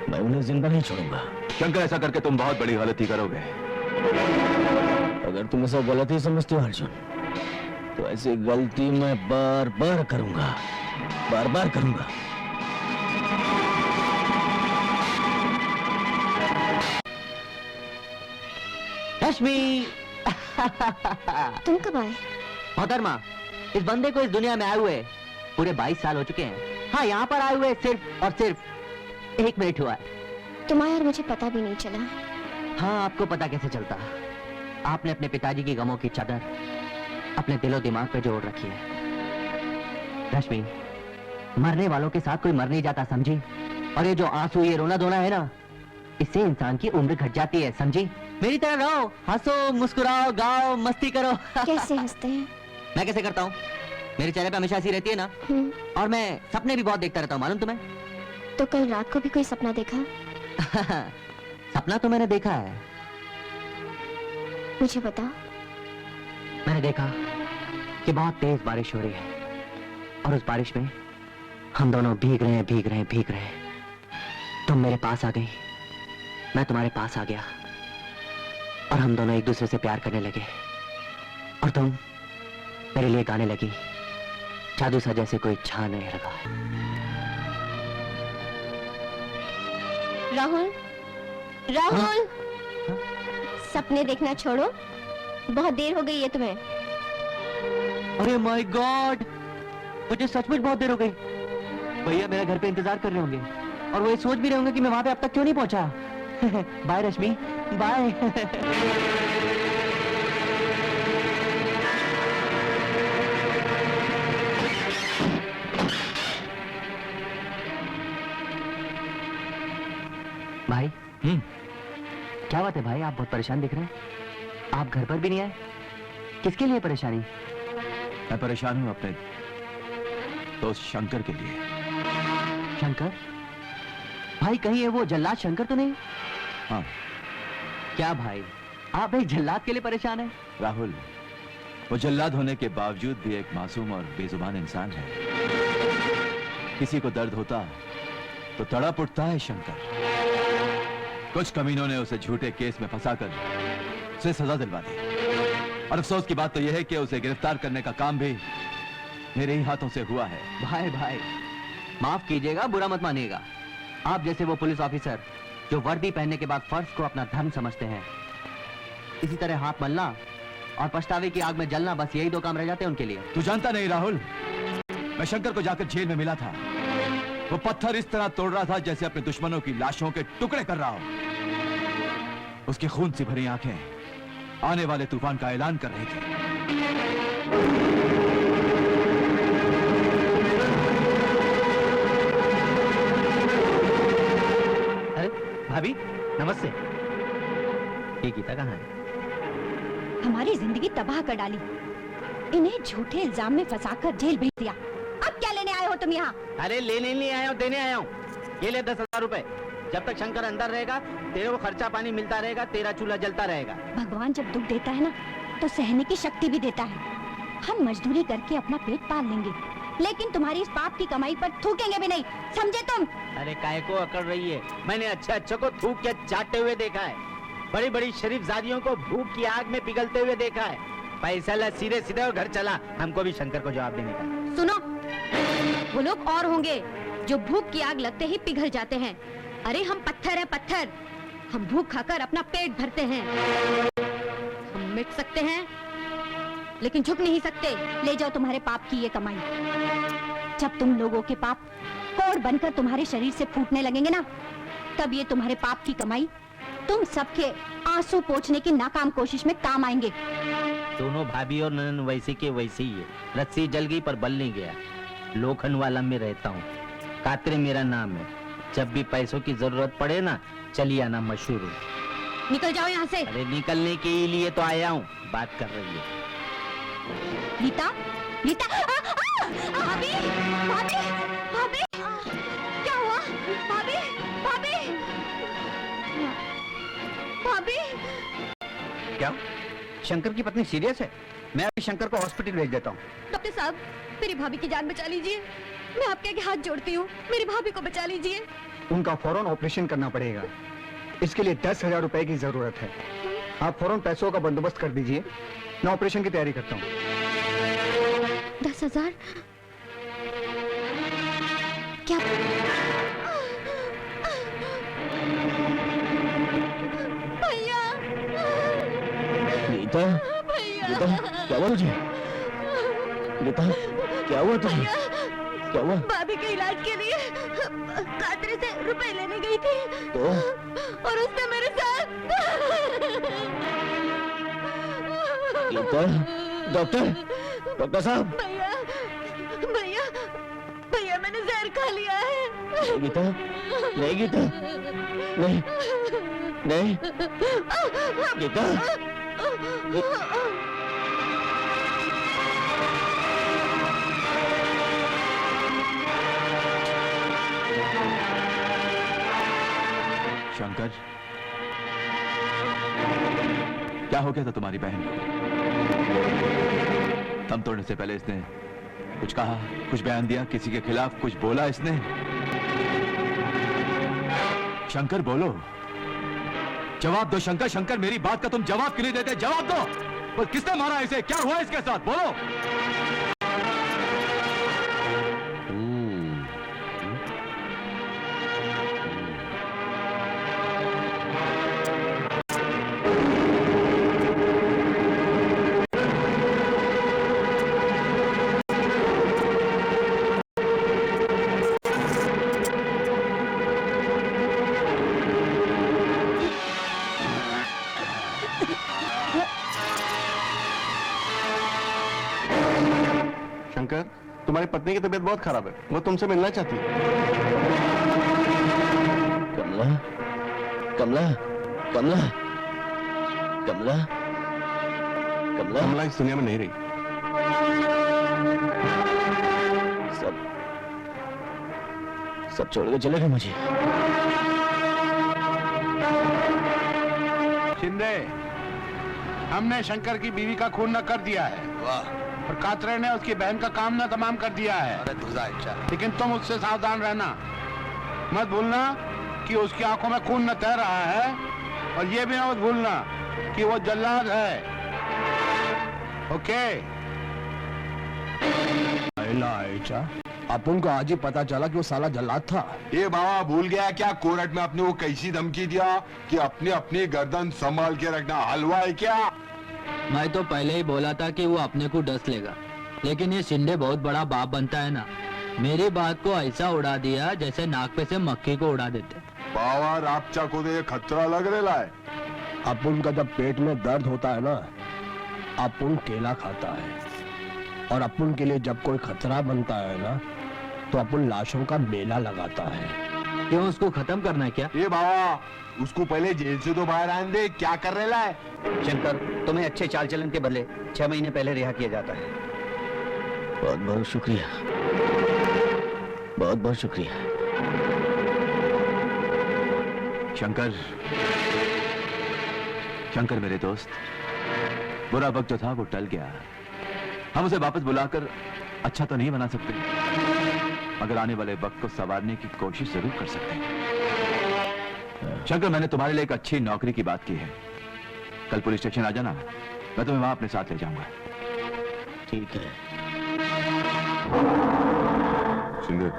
[SPEAKER 3] मैं उन्हें जिंदा नहीं छोड़ूंगा।
[SPEAKER 2] शंकर, ऐसा करके तुम बहुत बड़ी गलती करोगे।
[SPEAKER 3] अगर तुम ऐसा गलती समझते हो अर्जुन, तो ऐसी गलती मैं बार बार करूंगा, बार बार करूंगा।
[SPEAKER 7] रश्मि
[SPEAKER 6] तुम कब आए?
[SPEAKER 7] मोहतरमा, इस बंदे को इस दुनिया में आए हुए पूरे 22 साल हो चुके हैं। हाँ, यहाँ पर आए हुए सिर्फ और सिर्फ 1 मिनट हुआ है।
[SPEAKER 6] तुम्हारा और मुझे पता भी नहीं चला।
[SPEAKER 7] हाँ, आपको पता कैसे चलता? आपने अपने पिताजी की गमों की चादर अपने दिलो दिमाग पे जोड़ रखी है। रश्मि, मरने वालों के साथ कोई मर नहीं जाता, समझी? और ये जो आंसू, ये रोना धोना है ना, इससे इंसान की उम्र घट जाती है, समझी? मेरी तरह रहो, हंसो, मुस्कुराओ, गाओ, मस्ती करो।
[SPEAKER 6] कैसे हंसते हैं?
[SPEAKER 7] मैं कैसे करता हूँ? मेरे चेहरे पे हमेशा हंसी रहती है ना। और मैं सपने भी बहुत देखता रहता हूँ, मालूम तुम्हें?
[SPEAKER 6] तो कल रात को भी कोई सपना देखा?
[SPEAKER 7] सपना तो मैंने देखा है।
[SPEAKER 6] मुझे बताओ।
[SPEAKER 7] मैंने देखा कि बहुत तेज बारिश हो रही है, और उस बारिश में हम दोनों भीग रहे हैं, भीग रहे हैं, भीग रहे हैं। तुम मेरे पास आ गई, मैं तुम्हारे पास आ गया, और हम दोनों एक दूसरे से प्यार करने लगे। और तुम मेरे लिए गाने लगी, जादू सा जैसे कोई छाने लगा।
[SPEAKER 6] राहुल, राहुल, सपने देखना छोड़ो, बहुत देर हो गई है तुम्हें।
[SPEAKER 7] अरे माय गॉड, मुझे सचमुच बहुत देर हो गई। भैया मेरा घर पे इंतजार कर रहे होंगे, और वो ये सोच भी रहे होंगे कि मैं वहां पे अब तक क्यों नहीं पहुंचा। बाय रश्मि, बाय। भाई, क्या बात है भाई? आप बहुत परेशान दिख रहे हैं। आप घर पर भी नहीं आए? किसके लिए परेशानी?
[SPEAKER 2] मैं परेशान हूं अपने दोस्त शंकर के लिए।
[SPEAKER 7] शंकर? भाई कहीं ये वो जल्लाद शंकर तो नहीं?
[SPEAKER 2] हाँ
[SPEAKER 7] क्या भाई, आप एक जल्लाद के लिए परेशान हैं?
[SPEAKER 2] राहुल, वो जल्लाद होने के बावजूद भी एक मासूम और बेजुबान इंसान है। किसी को दर्द होता तो तड़प उठता है शंकर। कुछ कमीनों ने उसे झूठे केस में फंसाकर उसे सजा दिलवा दी, और अफसोस की बात तो यह है कि उसे गिरफ्तार करने का काम भी मेरे ही हाथों से हुआ है।
[SPEAKER 7] भाई माफ कीजिएगा, बुरा मत मानिएगा। आप जैसे वो पुलिस ऑफिसर जो वर्दी पहनने के बाद फर्ज को अपना धर्म समझते हैं, इसी तरह हाथ मलना और पछतावे की आग में जलना, बस यही दो काम रह जाते हैं उनके लिए।
[SPEAKER 2] तू जानता नहीं राहुल, मैं शंकर को जाकर जेल में मिला था। वो पत्थर इस तरह तोड़ रहा था जैसे अपने दुश्मनों की लाशों के टुकड़े कर रहा हो। उसकी खून से भरी आंखें आने वाले तूफान का ऐलान कर रही थी।
[SPEAKER 7] अरे भाभी नमस्ते। ये गीता कहाँ है?
[SPEAKER 10] हमारी जिंदगी तबाह कर डाली, इन्हें झूठे इल्जाम में फंसाकर जेल भेज दिया। अब क्या लेने आए हो तुम यहाँ?
[SPEAKER 7] अरे लेने नहीं आया हूँ, देने आया हूँ। ये ले 10,000 रुपए। जब तक शंकर अंदर रहेगा तेरे को खर्चा पानी मिलता रहेगा, तेरा चूल्हा जलता रहेगा।
[SPEAKER 10] भगवान जब दुख देता है ना तो सहने की शक्ति भी देता है। हम मजदूरी करके अपना पेट पाल लेंगे, लेकिन तुम्हारी इस पाप की कमाई पर थूकेंगे भी नहीं, समझे तुम?
[SPEAKER 7] अरे काय को अकड़ रही है? मैंने अच्छे को थूक के चाटते हुए देखा है, बड़ी बड़ी शरीफ जादियों को भूख की आग में पिघलते हुए देखा है। पैसा ला सीधे सीधे और घर चला, हमको भी शंकर को जवाब देने का।
[SPEAKER 10] सुनो, वो लोग और होंगे जो भूख की आग लगते ही पिघल जाते हैं। अरे हम पत्थर हैं, पत्थर। हम भूख खाकर अपना पेट भरते हैं। हम मिट सकते हैं लेकिन झुक नहीं सकते। ले जाओ तुम्हारे पाप की ये कमाई। जब तुम लोगों के पाप कोड़ बनकर तुम्हारे शरीर से फूटने लगेंगे ना, तब ये तुम्हारे पाप की कमाई तुम सबके आंसू पोंछने की नाकाम कोशिश में काम आएंगे।
[SPEAKER 7] दोनों भाभी और ननन वैसे के वैसे ही है। रस्सी जल गई पर बल नहीं गया। लोखंड वाला में रहता हूँ, कातरे मेरा नाम है। जब भी पैसों की जरूरत पड़े ना, चलिए आना, मशहूर हूँ।
[SPEAKER 10] निकल जाओ यहाँ से।
[SPEAKER 7] अरे निकलने के लिए तो आया हूँ, बात कर रही है।
[SPEAKER 10] गीता, गीता, भाभी, भाभी, भाभी, क्या हुआ? भाभी, भाभी, भाभी।
[SPEAKER 8] क्या शंकर की पत्नी सीरियस है? मैं अभी शंकर को हॉस्पिटल भेज देता हूँ।
[SPEAKER 6] डॉक्टर साहब, मेरी भाभी की जान बचा लीजिए। मैं आपके आगे हाथ जोड़ती हूँ, मेरी भाभी को बचा लीजिए।
[SPEAKER 8] उनका फौरन ऑपरेशन करना पड़ेगा। इसके लिए 10,000 रुपए की जरूरत है। आप फौरन पैसों का बंदोबस्त कर दीजिए, मैं ऑपरेशन की तैयारी करता हूँ।
[SPEAKER 6] 10,000? क्या? भैया,
[SPEAKER 3] गीता, गीता, क्या हुआ तुझे? गीता, क्या हुआ तुझे? क्या हुआ?
[SPEAKER 6] भाभी के इलाज के लिए कातरे से रुपए लेने गई थी
[SPEAKER 3] तो?
[SPEAKER 6] और उसने मेरे साथ।
[SPEAKER 3] गीता, डॉक्टर, डॉक्टर साहब।
[SPEAKER 6] भैया, भैया, भैया, मैंने जहर खा लिया है।
[SPEAKER 3] नहीं गीता, नहीं गीता, नहीं, नहीं, गीता।
[SPEAKER 2] शंकर, क्या हो गया था तुम्हारी बहन को? दम तोड़ने से पहले इसने कुछ कहा, कुछ बयान दिया, किसी के खिलाफ कुछ बोला इसने? शंकर बोलो, जवाब दो शंकर। शंकर, मेरी बात का तुम जवाब क्यों नहीं देते? जवाब दो। और किसने मारा इसे? क्या हुआ इसके साथ? बोलो।
[SPEAKER 4] शंकर, तुम्हारी पत्नी की तबीयत बहुत खराब है, वो तुमसे मिलना चाहती है।
[SPEAKER 3] कमला, कमला, कमला, कमला,
[SPEAKER 4] कमला इस दुनिया में नहीं रही।
[SPEAKER 3] सब छोड़ के चले गए मुझे।
[SPEAKER 5] शिंदे, हमने शंकर की बीवी का खून न कर दिया है।
[SPEAKER 1] वाह,
[SPEAKER 5] और कात्रे ने उसकी बहन का काम न तमाम कर दिया है।
[SPEAKER 1] अरे धुजा अच्छा।
[SPEAKER 5] लेकिन तुम उससे सावधान रहना, मत भूलना कि उसकी आंखों में खून न तैर रहा है, और ये भी मत भूलना कि वो जल्लाद है। ओके?
[SPEAKER 1] अपन को आज ही पता चला कि वो साला जल्लाद था।
[SPEAKER 9] ये बाबा भूल गया क्या कोर्ट में अपने वो कैसी धमकी दिया कि अपनी अपनी गर्दन संभाल के रखना, हलवा है क्या?
[SPEAKER 7] मैं तो पहले ही बोला था कि वो अपने को डस लेगा, लेकिन ये शिंदे बहुत बड़ा बाप बनता है ना, मेरी बात को ऐसा उड़ा दिया जैसे नाक पे से मक्खी को उड़ा देते।
[SPEAKER 9] बाबा रापचा को तो ये खतरा लग रहा है।
[SPEAKER 1] अपन का जब पेट में दर्द होता है ना, अपन केला खाता है, और अपन के लिए जब कोई खतरा बनता है ना, तो अपन लाशों का मेला लगाता है।
[SPEAKER 7] क्यों, उसको खत्म करना है क्या?
[SPEAKER 9] ये बाबा उसको पहले जेल से तो बाहर आने दे, क्या कर रहा है?
[SPEAKER 8] शंकर, तुम्हें अच्छे चाल चलन के बदले 6 महीने पहले रिहा किया जाता है।
[SPEAKER 3] बहुत बहुत शुक्रिया, बहुत बहुत शुक्रिया।
[SPEAKER 2] शंकर, शंकर मेरे दोस्त, बुरा वक्त जो था वो टल गया। हम उसे वापस बुलाकर अच्छा तो नहीं बना सकते, मगर आने वाले वक्त को संवारने की कोशिश जरूर कर सकते हैं। शंकर, मैंने तुम्हारे लिए एक अच्छी नौकरी की बात की है। कल पुलिस स्टेशन आ जाना, मैं तुम्हें वहां अपने साथ ले जाऊंगा।
[SPEAKER 3] ठीक है।
[SPEAKER 9] शिंदे,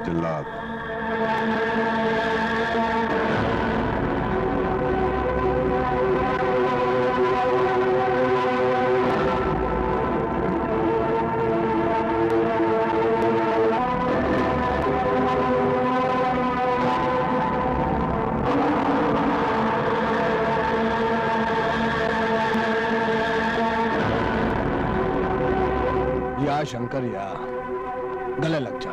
[SPEAKER 9] जल्लाद।
[SPEAKER 1] या शंकर, या गले लग जा।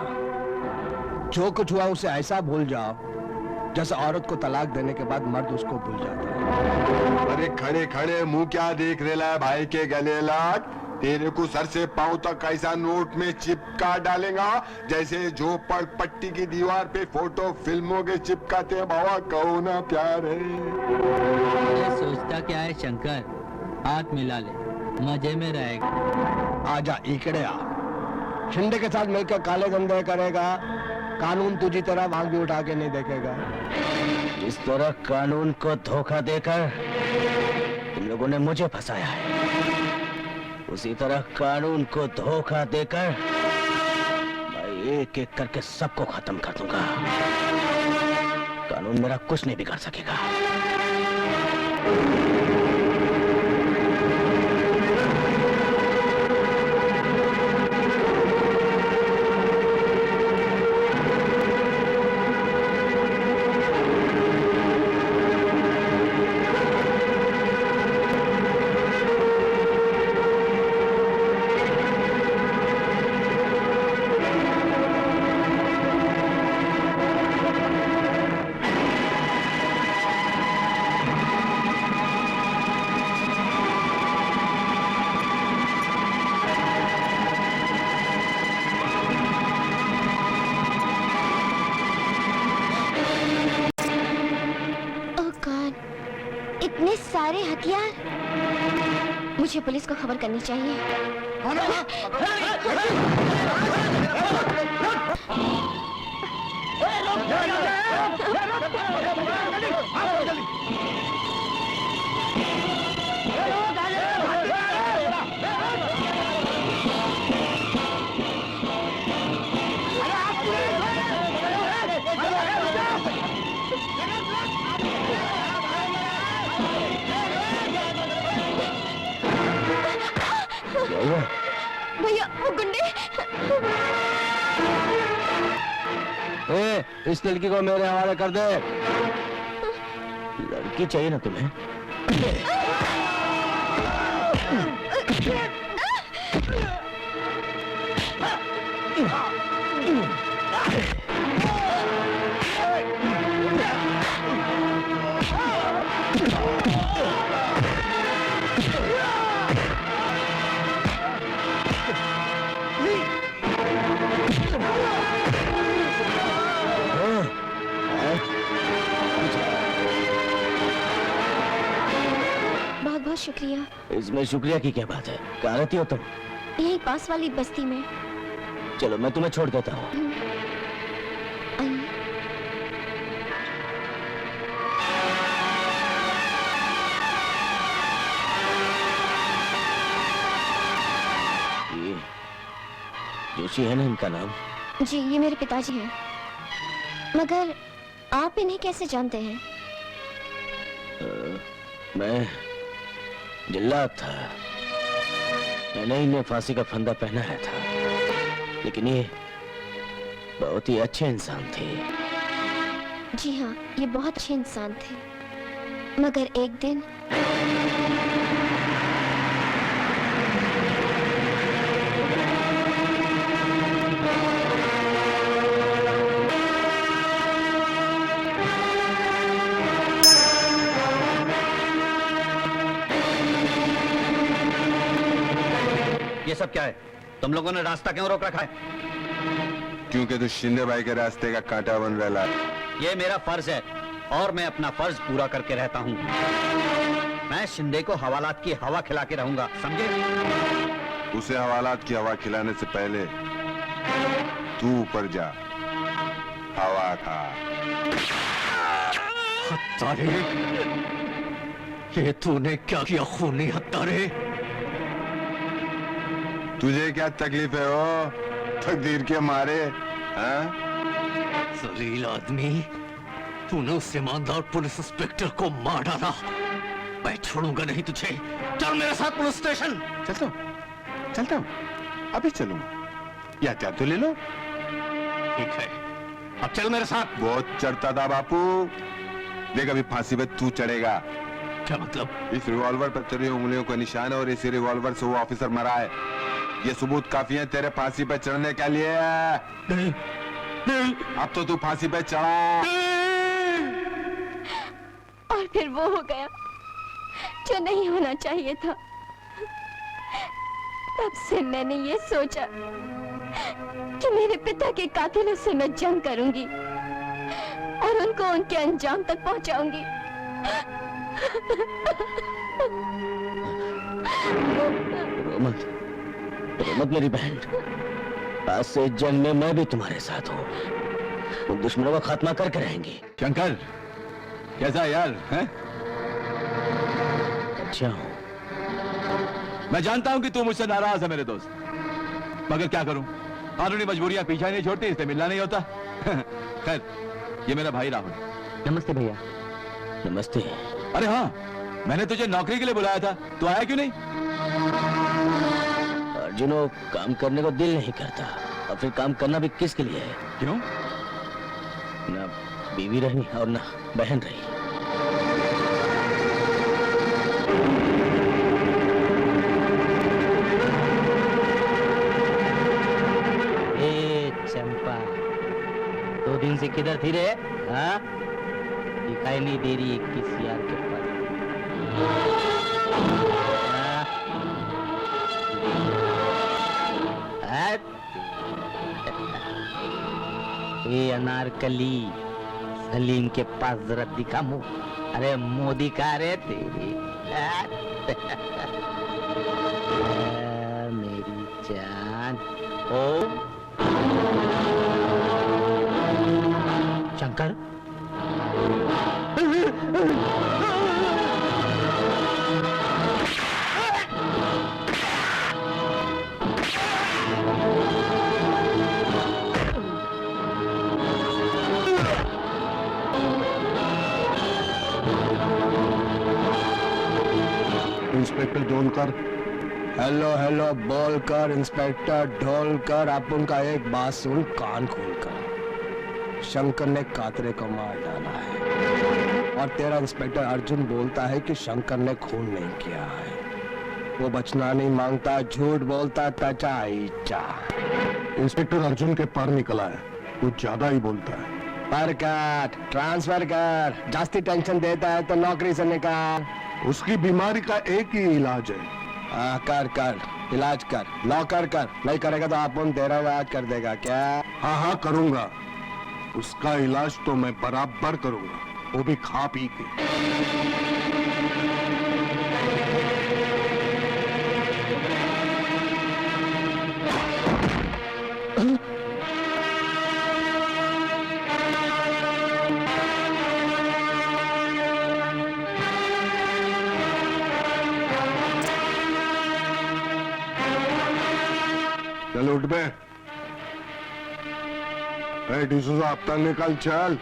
[SPEAKER 1] जो कुछ हुआ उसे ऐसा भूल जाओ जैसे औरत को तलाक देने के बाद मर्द उसको भूल जाता है।
[SPEAKER 9] अरे खड़े खड़े मुंह क्या देख रहा है भाई के गले लग? तेरे को सर से पांव तक ऐसा नोट में चिपका डालेगा जैसे झोपड़ पट्टी की दीवार पे फोटो फिल्मों के चिपकाते हैं। बाबा कहो ना प्यार है।
[SPEAKER 7] ये सोचता क्या है शंकर, हाथ मिला ले, मजे में रहेगा।
[SPEAKER 1] आजा इकड़े आ, शिंदे के साथ मिलकर काले धंधे करेगा, कानून तुझी तरह आंख भी उठा के नहीं देखेगा।
[SPEAKER 3] इस तरह कानून को धोखा देकर तुम लोगों ने मुझे फंसाया है, उसी तरह कानून को धोखा देकर मैं एक एक करके सबको खत्म कर दूंगा। कानून मेरा कुछ नहीं बिगाड़ सकेगा।
[SPEAKER 6] इतने सारे हथियार, मुझे पुलिस को खबर करनी चाहिए। भैया वो गुंडे।
[SPEAKER 1] इस लड़की को मेरे हवाले कर दे।
[SPEAKER 3] लड़की चाहिए ना तुम्हें?
[SPEAKER 6] बहुत शुक्रिया।
[SPEAKER 3] इसमें शुक्रिया की क्या बात है? कहाँ रहती हो तुम?
[SPEAKER 6] यही पास वाली बस्ती में।
[SPEAKER 3] चलो मैं तुम्हें छोड़ देता हूँ।
[SPEAKER 6] आइए।
[SPEAKER 3] ये जोशी है ना इनका नाम?
[SPEAKER 6] जी, ये मेरे पिताजी हैं। मगर आप इन्हें कैसे जानते हैं?
[SPEAKER 3] मैं जिल्लात था। मैंने इन्हें फांसी का फंदा पहनाया था, लेकिन ये बहुत ही अच्छे इंसान थे।
[SPEAKER 6] जी हाँ, ये बहुत अच्छे इंसान थे। मगर एक दिन
[SPEAKER 7] ये सब क्या है? तुम लोगों ने रास्ता क्यों रोक रखा है?
[SPEAKER 9] क्योंकि तू शिंदे भाई के रास्ते का कांटा बन रहा है।
[SPEAKER 7] ये मेरा फर्ज है और मैं अपना फर्ज पूरा करके रहता हूँ। मैं शिंदे को हवालात की हवा खिला के रहूंगा, समझे?
[SPEAKER 9] उसे हवालात की हवा खिलाने से पहले तू ऊपर जा, हवा खा।
[SPEAKER 3] हत्तारे, ये तूने क्या किया खूनी हत्तारे?
[SPEAKER 9] तुझे क्या तकलीफ है वो तकदीर के मारे? हाँ?
[SPEAKER 3] जलील आदमी, तूने उस ईमानदार पुलिस इंस्पेक्टर को मार डाला। मैं छोड़ूंगा नहीं तुझे। चल मेरे साथ पुलिस स्टेशन।
[SPEAKER 9] चलता हूँ, अभी चलूंगा। या क्या तो ले लो।
[SPEAKER 3] ठीक है, अब चल मेरे साथ।
[SPEAKER 9] बहुत चढ़ता था बापू। देख अभी फांसी पे तू चढ़ेगा।
[SPEAKER 3] क्या मतलब?
[SPEAKER 9] इस रिवॉल्वर पर तेरी उंगलियों का निशान है और इसी रिवॉल्वर से वो ऑफिसर मरा है। ये सबूत काफी है तेरे फांसी पे चढ़ने के लिए।
[SPEAKER 3] नहीं, नहीं।
[SPEAKER 9] अब तो तू फांसी पे चढ़ा।
[SPEAKER 6] और फिर वो हो गया जो नहीं होना चाहिए था। तब से मैंने ये सोचा कि मेरे पिता के कातिलों से मैं जंग करूंगी और उनको उनके अंजाम तक पहुंचाऊंगी।
[SPEAKER 3] रोमत, रोमत मेरी बहन, आज से इस जंग में मैं भी तुम्हारे साथ हूँ। उन दुश्मनों का खात्मा करके रहेंगे।
[SPEAKER 2] शंकर, कैसा यार है?
[SPEAKER 3] अच्छा हूँ।
[SPEAKER 2] मैं जानता हूं कि तू मुझसे नाराज है मेरे दोस्त, मगर क्या करूं, कानूनी मजबूरियां पीछा नहीं छोड़ती, इससे मिलना नहीं होता। खैर, ये मेरा भाई राहुल।
[SPEAKER 7] नमस्ते भैया।
[SPEAKER 3] नमस्ते।
[SPEAKER 2] अरे हाँ, मैंने तुझे नौकरी के लिए बुलाया था, तू आया क्यों नहीं?
[SPEAKER 3] अर्जुनो, काम करने को दिल नहीं करता, और फिर काम करना भी किसके लिए है?
[SPEAKER 2] क्यों?
[SPEAKER 3] ना बीवी रही और ना बहन रही।
[SPEAKER 7] ए चंपा, 2 दिन से किधर थी रे? हाँ, दिखाई नहीं दे रही 21 यार के पास। ये अनारकली, सलीम के पास जरा दिखा मुंह। अरे मोदी का रे तेरी। मेरी जान। ओ Shankar,
[SPEAKER 1] inspector Dholkar. Hello hello बोलकर इंस्पेक्टर ढोलकर, अपन का एक बात सुन कान खोलकर। शंकर ने कातरे को मार डाला है और तेरा इंस्पेक्टर अर्जुन बोलता है कि शंकर ने खून नहीं किया है। वो बचना नहीं मांगता, झूठ बोलता, टचा इचा।
[SPEAKER 4] इंस्पेक्टर अर्जुन के पर निकला है, कुछ ज्यादा ही बोलता है।
[SPEAKER 1] पर काट, ट्रांसफर कर। जास्ती टेंशन देता है तो नौकरी से निकाल।
[SPEAKER 4] उसकी बीमारी का एक ही इलाज है।
[SPEAKER 1] हाँ, कर कर इलाज कर, नौकर कर। नहीं करेगा तो अपन तेरा इलाज कर देगा क्या?
[SPEAKER 4] हाँ हाँ करूंगा, उसका इलाज तो मैं बराबर करूंगा, वो भी खा पी के। उठ बे। डिसूजा हफ्ता निकाल चल,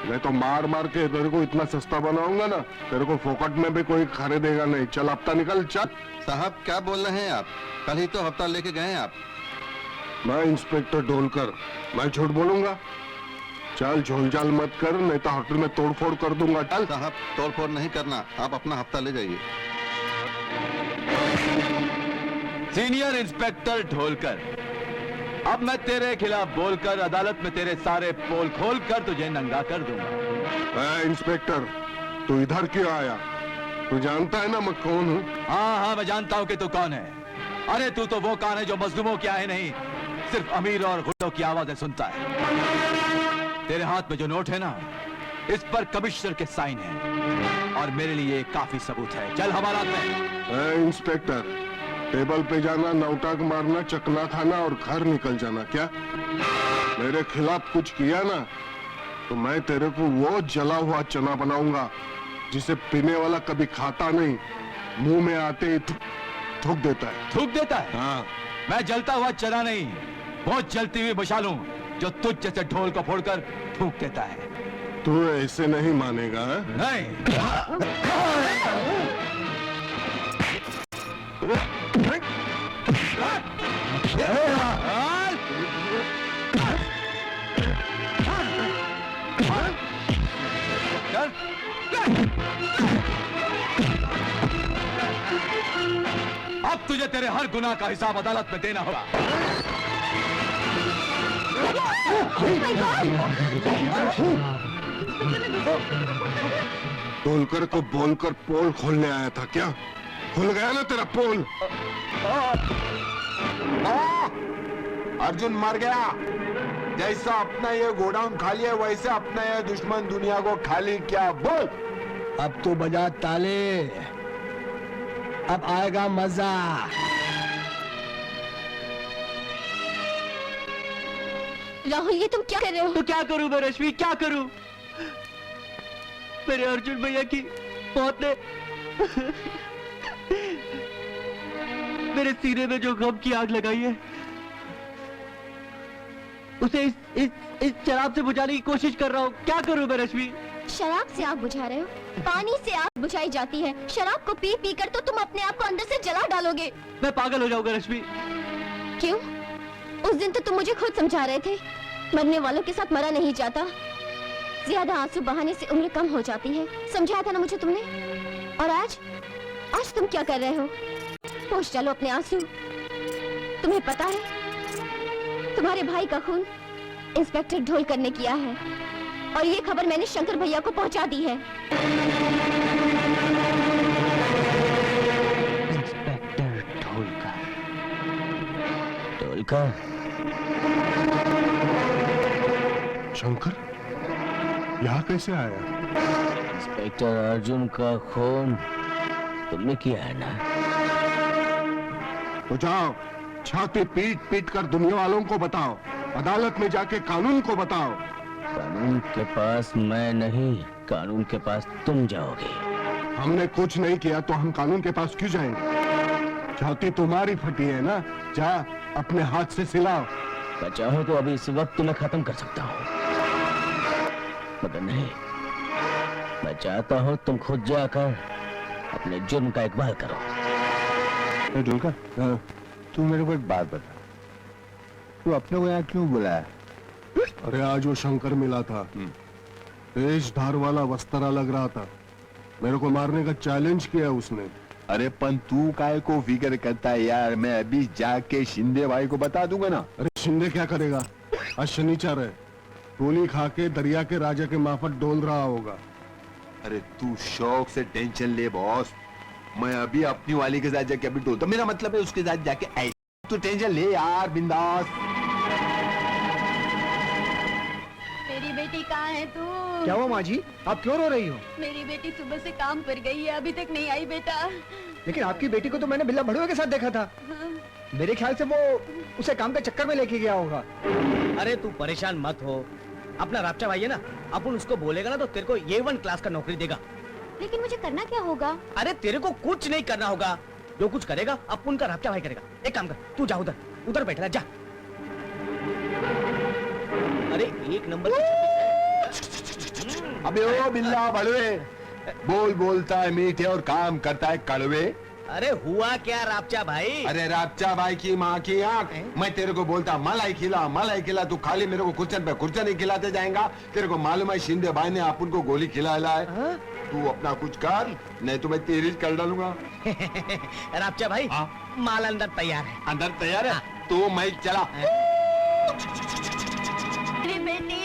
[SPEAKER 4] मैं तो मार मार के तेरे को इतना सस्ता बनाऊंगा ना, तेरे को फोकट में भी कोई खरीदेगा नहीं। चल हफ्ता निकल चल।
[SPEAKER 11] साहब क्या बोल रहे हैं आप? कल ही तो हफ्ता लेके गए हैं आप।
[SPEAKER 4] मैं इंस्पेक्टर ढोलकर, मैं झूठ बोलूंगा? चल झोलझाल मत कर, नहीं तो होटल में तोड़फोड़ कर दूंगा। चल।
[SPEAKER 11] साहब तोड़फोड़ नहीं करना, आप अपना हफ्ता ले जाइए।
[SPEAKER 2] सीनियर इंस्पेक्टर ढोलकर, अब मैं तेरे खिलाफ बोलकर अदालत में तेरे सारे पोल खोलकर तुझे नंगा कर दूंगा।
[SPEAKER 4] इंस्पेक्टर, तू इधर क्यों आया? तू जानता है ना मैं कौन हूँ?
[SPEAKER 2] हाँ, मैं जानता हूँ कि तू कौन है। अरे तू तो वो कान है जो मजलूमों की आहे नहीं, सिर्फ अमीर और गुंडों की आवाजें सुनता है। तेरे हाथ में जो नोट है ना, इस पर कमिश्नर के साइन है और मेरे लिए काफी सबूत है। चल हवालात में।
[SPEAKER 4] इंस्पेक्टर, टेबल पे जाना, नौटंक मारना, चकना खाना और घर निकल जाना। क्या मेरे खिलाफ कुछ किया ना तो मैं तेरे को वो जला हुआ चना बनाऊंगा जिसे पीने वाला कभी खाता नहीं, मुंह में आते ही थूक देता है।
[SPEAKER 2] थूक देता है?
[SPEAKER 4] हाँ।
[SPEAKER 2] मैं जलता हुआ चना नहीं, वो जलती हुई मशाल हूं जो तुझ जैसे ढोल को फोड़कर थूक देता है।
[SPEAKER 4] तू ऐसे नहीं मानेगा है?
[SPEAKER 2] नहीं। अब तुझे तेरे हर गुनाह का हिसाब अदालत में देना होगा।
[SPEAKER 4] ढोलकर को बोलकर पोल खोलने आया था क्या? खुल गया ना तेरा पोल?
[SPEAKER 9] अर्जुन मर गया। जैसा अपना ये गोडाउन खाली है वैसे अपना ये दुश्मन दुनिया को खाली क्या? बोल।
[SPEAKER 1] अब तो बजा ताले, अब आएगा मजा।
[SPEAKER 6] राहुल, ये तुम क्या कर रहे हो?
[SPEAKER 7] तो क्या करूं मैं रश्मि, क्या करूं? मेरे अर्जुन भैया की मौत ने मेरे सीने में जो गम की आग लगाई है, उसे इस शराब से बुझाने की कोशिश कर रहा हूँ। क्या करूं मैं रश्मि?
[SPEAKER 6] शराब से आग बुझा रहे हो? पानी से आग बुझाई जाती है, शराब को पी पी कर तो तुम अपने आप को अंदर से जला डालोगे।
[SPEAKER 7] मैं पागल हो जाऊंगा रश्मि।
[SPEAKER 6] क्यों? उस दिन तो तुम मुझे खुद समझा रहे थे, मरने वालों के साथ मरा नहीं जाता, ज्यादा आंसू बहाने से उम्र कम हो जाती है। समझाया था ना मुझे तुमने। और आज तुम क्या कर रहे हो? पोंछ डालो अपने आंसू। तुम्हें पता है तुम्हारे भाई का खून इंस्पेक्टर ढोलकर ने किया है और ये खबर मैंने शंकर भैया को पहुंचा दी है।
[SPEAKER 3] इंस्पेक्टर ढोलकर।
[SPEAKER 4] शंकर यहाँ कैसे आया?
[SPEAKER 3] इंस्पेक्टर अर्जुन का खून तुमने किया है ना?
[SPEAKER 4] तो जाओ, छाती पीट पीट कर दुनिया वालों को बताओ, अदालत में जाके कानून को बताओ।
[SPEAKER 3] कानून के पास मैं नहीं, कानून के पास तुम जाओगे।
[SPEAKER 4] हमने कुछ नहीं किया तो हम कानून के पास क्यों जाएंगे? छाती तुम्हारी फटी है ना, जा अपने हाथ से सिलाओ।
[SPEAKER 3] मैं चाहूं तो अभी इस वक्त तुम्हें खत्म कर सकता हूँ, मगर नहीं, मैं चाहता हूँ तुम खुद जाकर अपने जुर्म का इकबाल करो।
[SPEAKER 11] ढोलकर, तू मेरे को एक बात बता, तू अपने को यहाँ क्यों बुलाया?
[SPEAKER 4] अरे आज वो शंकर मिला था, तेज धार वाला वस्त्रा लग रहा था, मेरे को मारने का चैलेंज किया उसने।
[SPEAKER 9] अरे पन तू काय को फिक्र करता है यार, मैं अभी जाके शिंदे भाई को बता दूंगा ना।
[SPEAKER 4] अरे शिंदे क्या करेगा? आज शनिचर है, गोली खा के दरिया के राजा के माफत डोल रहा होगा।
[SPEAKER 9] अरे तू शौक से टेंशन ले बॉस, मैं अभी अपनी वाली के साथ जाके अभी डोलता, मेरा मतलब है उसके साथ जाके ऐसे। तू टेंशन ले यार, बिंदास।
[SPEAKER 10] मेरी बेटी कहाँ है तू?
[SPEAKER 8] क्या हुआ माँ जी, आप क्यों रो रही हो?
[SPEAKER 10] मेरी बेटी सुबह से काम पर गई है, अभी तक नहीं आई बेटा।
[SPEAKER 8] लेकिन आपकी बेटी को तो मैंने बिल्ला भड़ुआ के साथ देखा था। मेरे ख्याल से वो उसे काम के चक्कर में लेके गया होगा।
[SPEAKER 7] अरे तू परेशान मत हो, अपना रापचा भाई है ना, अपन उसको बोलेगा ना तो तेरे को A1 क्लास का नौकरी देगा।
[SPEAKER 6] लेकिन मुझे करना क्या होगा?
[SPEAKER 7] अरे तेरे को कुछ नहीं करना होगा, जो कुछ करेगा अपन का रापचा भाई करेगा। एक काम कर, तू जा उधर बैठ रहा, जा
[SPEAKER 3] अरे 1 नंबर की छब्बीस है।
[SPEAKER 9] अबे ओ बिल्ला बड़वे, बोल बोलता है मीठे और काम करता है कड़वे।
[SPEAKER 3] अरे हुआ क्या रापचा भाई?
[SPEAKER 9] अरे रापचा भाई की माँ की आंख, मैं तेरे को बोलता मलाई खिला, तू खाली मेरे को कुर्चन पे कुर्चन ही खिलाते जाएगा। तेरे को मालूम है शिंदे भाई ने अपन को गोली खिलाया है। तू अपना कुछ कर, नहीं तो मैं तेरी कर डालूंगा।
[SPEAKER 3] रापचा भाई माल अंदर तैयार है।
[SPEAKER 9] अंदर तैयार है तो मैं चला।
[SPEAKER 6] मेरी बेटी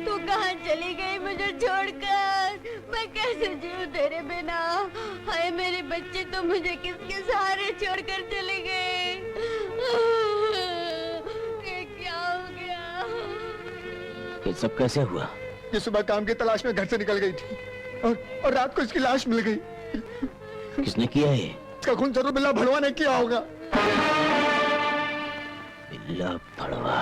[SPEAKER 6] तू कहाँ चली गई मुझे छोड़कर? मैं कैसे जीऊं तेरे बिना? हाय मेरे बच्चे तो मुझे किसके सहारे छोड़कर चले गए? ये क्या हो गया?
[SPEAKER 3] ये सब कैसे हुआ?
[SPEAKER 8] ये सुबह काम की तलाश में घर से निकल गई थी और रात को इसकी लाश मिल गई।
[SPEAKER 3] किसने किया ये?
[SPEAKER 8] इसका खून जरूर बिल्ला भड़वा ने किया होगा।
[SPEAKER 3] बिल्ला भड़वा।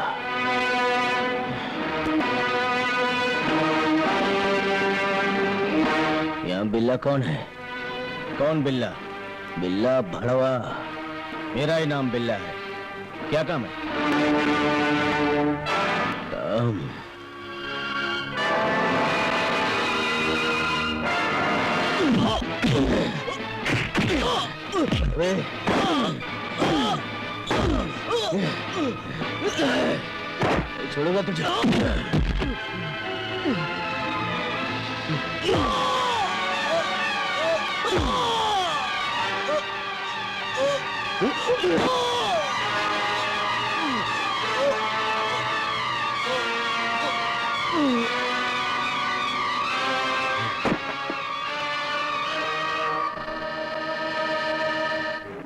[SPEAKER 3] यहाँ बिल्ला कौन है? कौन बिल्ला? बिल्ला भड़वा। मेरा ही नाम बिल्ला है। क्या काम है? काम छोड़ूंगा तुझे।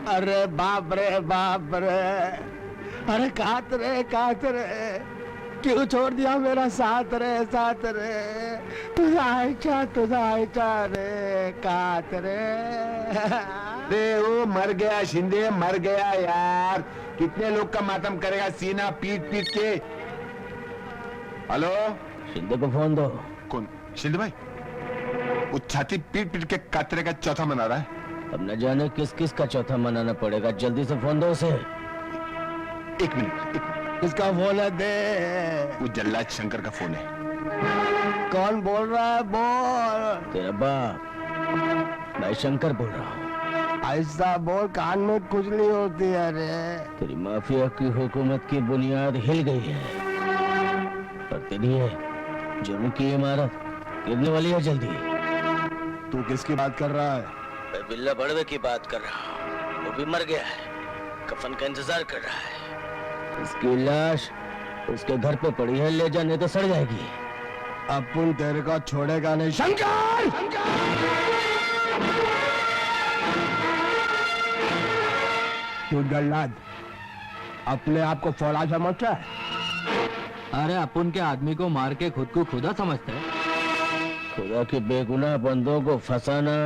[SPEAKER 1] अरे बाप रे बाप रे, अरे कात रे क्यों छोड़ दिया मेरा साथ रे, तुझा आयचा रे कात रे।
[SPEAKER 9] वो मर गया शिंदे, मर गया यार। कितने लोग का मातम करेगा सीना पीट पीट के। हेलो,
[SPEAKER 3] शिंदे को फोन दो।
[SPEAKER 9] कौन? शिंदे भाई वो छाती पीट पीट के कातरे का चौथा मना रहा है।
[SPEAKER 3] अब न जाने किस किस का चौथा मनाना पड़ेगा। जल्दी से फोन दो उसे।
[SPEAKER 9] 1 मिनट।
[SPEAKER 1] किसका फोन है? दे।
[SPEAKER 9] वो जल्लाद शंकर का फोन है।
[SPEAKER 1] कौन बोल रहा है? बोल।
[SPEAKER 3] तेरा बाप। मैं शंकर बोल रहा हूँ।
[SPEAKER 1] ऐसा बोल, कान में खुजली होती है रे।
[SPEAKER 3] तेरी माफिया की हुकूमत की बुनियाद हिल गई है और तेरी है जुर्म की इमारत गिरने वाली है जल्दी।
[SPEAKER 1] तू किसकी बात कर रहा है?
[SPEAKER 3] मैं बिल्ला बड़वे की बात कर रहा हूँ। वो भी मर गया है, कफन का इंतजार कर रहा है। उसकी लाश उसके घर पे पड़ी है, ले जाने तो सड़ जाएगी।
[SPEAKER 1] अपन तेरे को छोड़ेगा नहीं शंकर। तू जल्लाद अपने आप को फौला समझता है?
[SPEAKER 7] अरे अपन के आदमी को मार के खुद को खुदा समझते हैं।
[SPEAKER 3] खुदा के बेगुनाह बंदों को फंसाना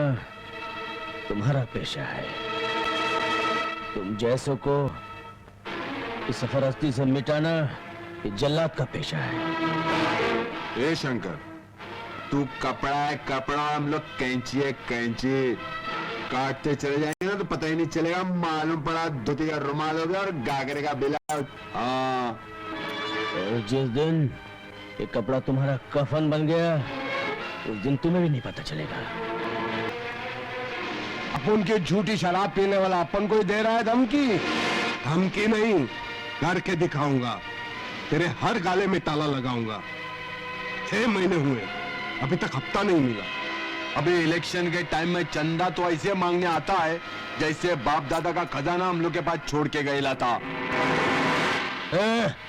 [SPEAKER 3] तुम्हारा पेशा है। तुम जैसों को इस सरहस्ती से मिटाना ये जल्लाद का पेशा है।
[SPEAKER 9] ए शंकर, तू कपड़ा है कपड़ा, हम लोग कैंची है कैंची। काटते चले जाएंगे ना तो पता ही नहीं चलेगा। मालूम पड़ा धोती का रुमाल हो गया और गागरे का बिला। हाँ,
[SPEAKER 3] और जिस दिन ये कपड़ा तुम्हारा कफन बन गया उस दिन तुम्हें भी नहीं पता चलेगा।
[SPEAKER 1] अपन की झूठी शराब पीने वाला अपन को ही दे रहा है धमकी।
[SPEAKER 4] धमकी नहीं, करके दिखाऊंगा। तेरे हर गाले में ताला लगाऊंगा। 6 महीने हुए, अभी तक हफ्ता नहीं मिला।
[SPEAKER 9] अभी इलेक्शन के टाइम में चंदा तो ऐसे मांगने आता है जैसे बाप दादा का खजाना हम लोग के पास छोड़ के गया था।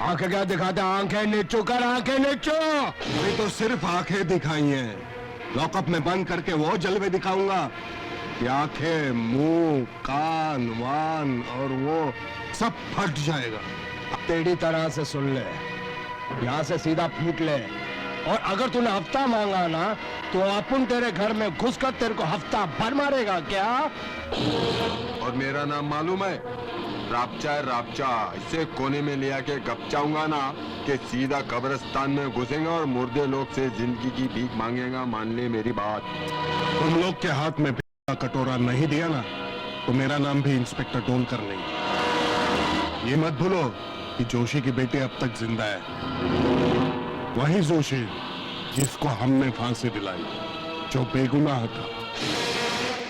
[SPEAKER 1] आंखें क्या दिखाते? आंखें नीचो कर, आंखें नीचो।
[SPEAKER 4] अभी तो सिर्फ आंखें दिखाई हैं, लॉकअप में बंद करके वो जलवे दिखाऊंगा कि आंखें, मुंह, कान, वान और वो सब फट जाएगा।
[SPEAKER 1] टेढ़ी तरह से सुन ले, यहाँ से सीधा फूट ले। और अगर तूने हफ्ता मांगा ना तो अपन तेरे घर में घुसकर तेरे को हफ्ता भर मारेगा क्या?
[SPEAKER 9] और मेरा नाम मालूम है? रापचा है रापचा। इसे कोने में ले आके गपचाऊंगा ना कि सीधा कब्रिस्तान में घुसेगा और मुर्दे लोग से जिंदगी की भीख मांगेगा। मान ले मेरी बात।
[SPEAKER 4] तुम लोग के हाथ में कटोरा नहीं दिया ना तो मेरा नाम भी इंस्पेक्टर डोलकर नहीं। ये मत भूलो कि जोशी की बेटी अब तक जिंदा है। वही जोशी जिसको हमने फांसी दिलाई, जो बेगुनाह था।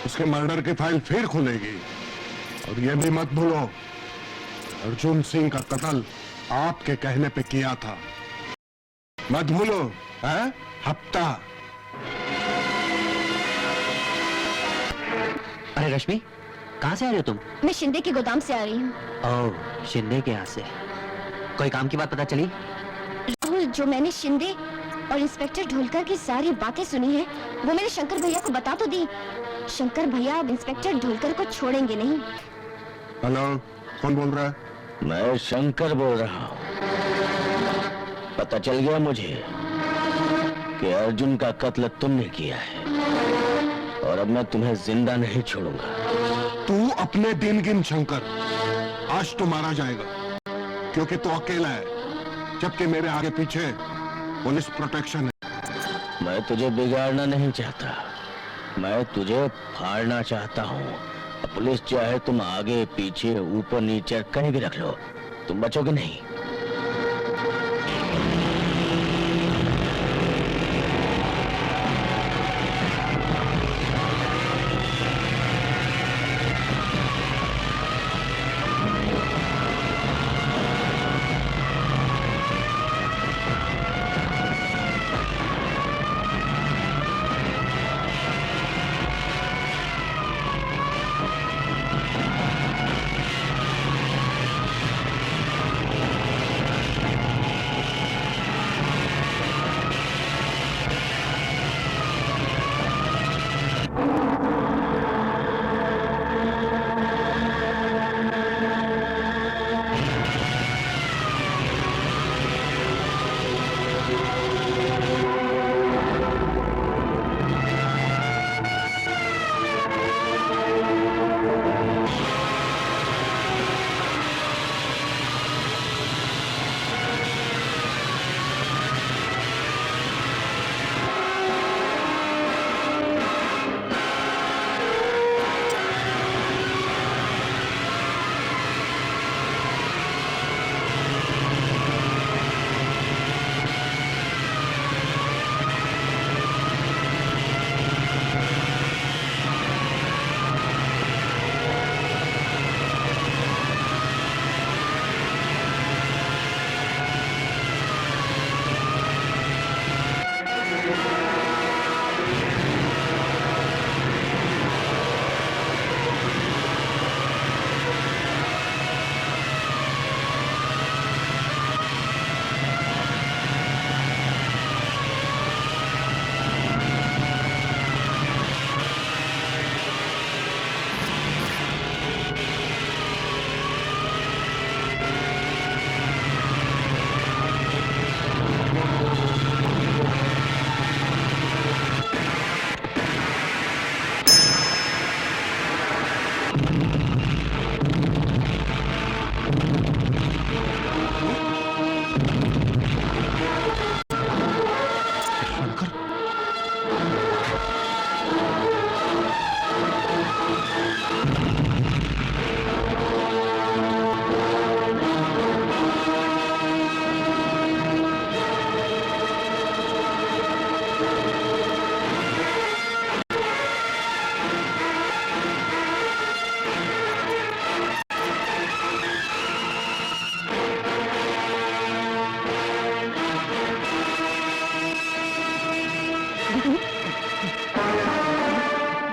[SPEAKER 4] उसके मर्डर की फाइल फिर खुलेगी। और ये भी मत भूलो, अर्जुन सिंह का कत्ल आपके कहने पे किया था। मत भूलो, है? हफ्ता।
[SPEAKER 7] अरे रश्मि, कहाँ से आ रही हो तुम?
[SPEAKER 6] मैं शिंदे के गोदाम से आ रही हूँ।
[SPEAKER 7] ओह, शिंदे के यहाँ से। कोई काम की बात पता चली?
[SPEAKER 6] राहुल, जो मैंने शिंदे और इंस्पेक्टर ढोलकर की सारी बातें सुनी है, वो मैंने शंकर भैया को बता तो दी। शंकर भैया अब इंस्पेक्टर ढोलकर को छोड़ेंगे नहीं।
[SPEAKER 4] हेलो, कौन बोल रहा है?
[SPEAKER 3] मैं शंकर बोल रहा हूँ। पता चल गया मुझे कि अर्जुन का कत्ल तुमने किया है, और अब मैं तुम्हें जिंदा नहीं छोड़ूंगा।
[SPEAKER 4] तू अपने दिन गिन शंकर, आज तो मारा जाएगा, क्योंकि तू अकेला है, जबकि मेरे आगे पीछे पुलिस प्रोटेक्शन है।
[SPEAKER 3] मैं तुझे बिगाड़ना नहीं चाहता, मैं तुझे फाड़ना चाहता हूँ। पुलिस चाहे तुम आगे पीछे ऊपर नीचे कहीं भी रख लो, तुम बचोगे नहीं।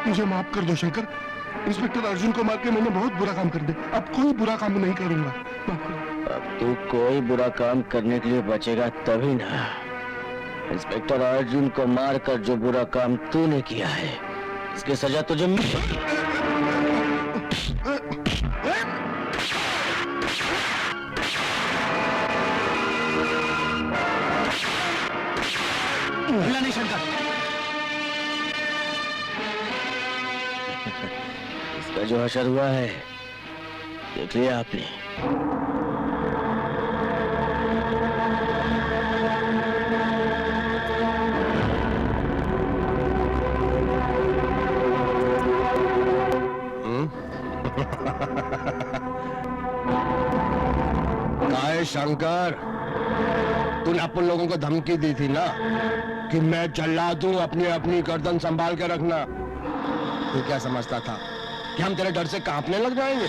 [SPEAKER 4] मुझे माफ कर दो शंकर। इंस्पेक्टर अर्जुन को मार के मैंने बहुत बुरा काम कर दिया। अब कोई बुरा काम नहीं करूंगा। माफ करो।
[SPEAKER 3] अब तू कोई बुरा काम करने के लिए बचेगा तभी ना। इंस्पेक्टर अर्जुन को मारकर जो बुरा काम तूने किया है, इसकी सजा तुझे
[SPEAKER 7] नहीं शंकर।
[SPEAKER 3] इसका जो हशर हुआ है देख लिया आपने।
[SPEAKER 1] काय शंकर, तूने अपन लोगों को धमकी दी थी ना कि मैं जल्ला दूं, अपनी अपनी गर्दन संभाल के रखना। तू क्या समझता था कि हम तेरे डर से कांपने लग जाएंगे?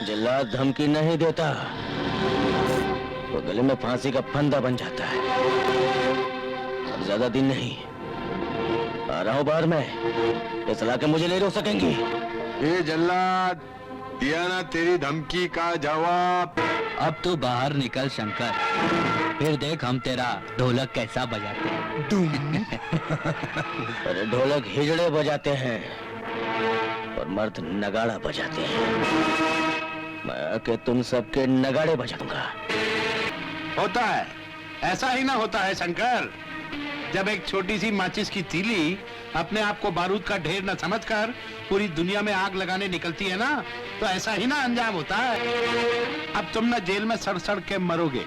[SPEAKER 3] जल्लाद धमकी नहीं देता, वो गले में फांसी का फंदा बन जाता है। अब ज्यादा दिन नहीं, आ रहा हूं बाहर में, ये सलाह के मुझे नहीं रोक सकेंगी।
[SPEAKER 9] ये जल्लाद, दिया ना तेरी धमकी का जवाब।
[SPEAKER 7] अब तू बाहर निकल शंकर, फिर देख हम तेरा ढोलक कैसा बजाते हैं।
[SPEAKER 3] अरे ढोलक हिजड़े बजाते हैं और मर्द नगाड़ा बजाते हैं। मैं आके तुम सबके नगाड़े बजा दूंगा।
[SPEAKER 5] होता है, ऐसा ही ना होता है शंकर। जब एक छोटी सी माचिस की तीली अपने आप को बारूद का ढेर न समझकर पूरी दुनिया में आग लगाने निकलती है ना, तो ऐसा ही ना अंजाम होता है। अब तुम न जेल में सड़ सड़ के मरोगे,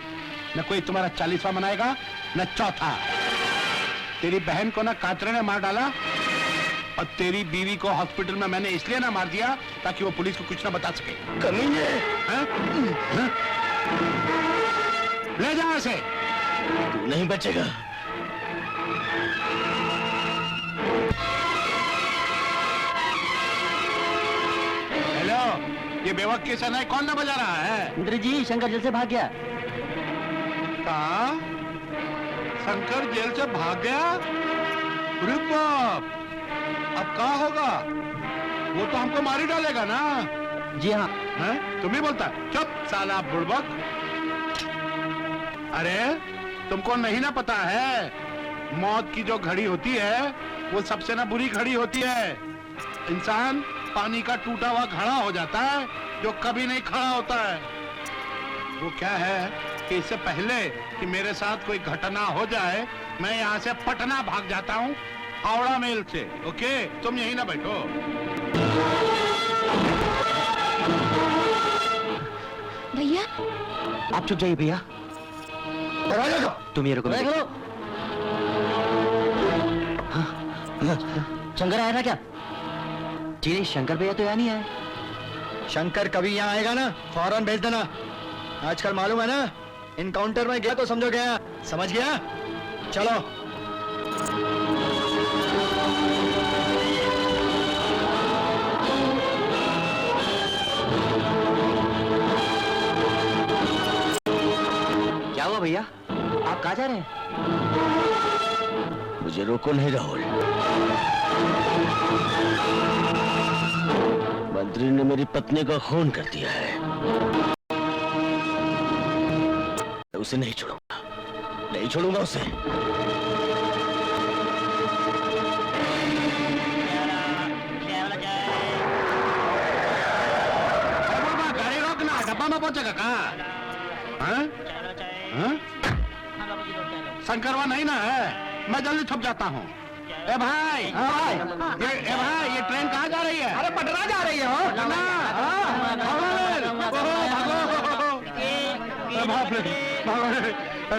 [SPEAKER 5] न कोई तुम्हारा 40वां मनाएगा, न चौथा। तेरी बहन को ना कातरे ने मार डाला, और तेरी बीवी को हॉस्पिटल में मैंने इसलिए ना मार दिया ताकि वो पुलिस को कुछ ना बता सके।
[SPEAKER 3] कमीने!
[SPEAKER 5] ले जा इसे।
[SPEAKER 3] तू नहीं बचेगा।
[SPEAKER 5] हेलो, ये बेवक के सनाई कौन ना बजा रहा है?
[SPEAKER 7] इंद्र जी, शंकर जेल से भाग गया।
[SPEAKER 5] कहा? शंकर जेल से भाग गया? अरे बाप, अब क्या होगा? वो तो हमको मार ही डालेगा ना।
[SPEAKER 7] जी हाँ।
[SPEAKER 5] हैं? तुम ही बोलता है? चुप साला बुड़बक। अरे तुमको नहीं ना पता है, मौत की जो घड़ी होती है वो सबसे ना बुरी घड़ी होती है। इंसान पानी का टूटा हुआ घड़ा हो जाता है जो कभी नहीं खड़ा होता है। वो क्या है कि इससे पहले कि मेरे साथ कोई घटना हो जाए, मैं यहाँ से पटना भाग जाता हूँ, हावड़ा मेल से। ओके, तुम यहीं ना बैठो।
[SPEAKER 6] भैया,
[SPEAKER 7] आप चुप जाइए भैया। तुम ये रुको। शंकर आया था क्या? जी नहीं, शंकर भैया तो यहाँ नहीं आए।
[SPEAKER 8] शंकर कभी यहाँ आएगा ना, फौरन भेज देना। आजकल मालूम है ना, इनकाउंटर में गया तो समझो गया। समझ गया? चलो।
[SPEAKER 7] क्या हुआ भैया, आप कहाँ जा रहे हैं?
[SPEAKER 3] मुझे रोको नहीं राहुल। मंत्री ने मेरी पत्नी का खून कर दिया है, मैं उसे नहीं छोड़ूंगा, नहीं छोड़ूंगा उसे।
[SPEAKER 5] गाड़ी रोकना, डब्बा में पहुंचेगा कहाँ? शंकरवा नहीं ना है, मैं जल्दी छुप जाता हूँ। ए भाई, ये ट्रेन कहाँ जा रही है?
[SPEAKER 8] अरे पटना जा रही है। हो
[SPEAKER 5] पटना? बाप रे,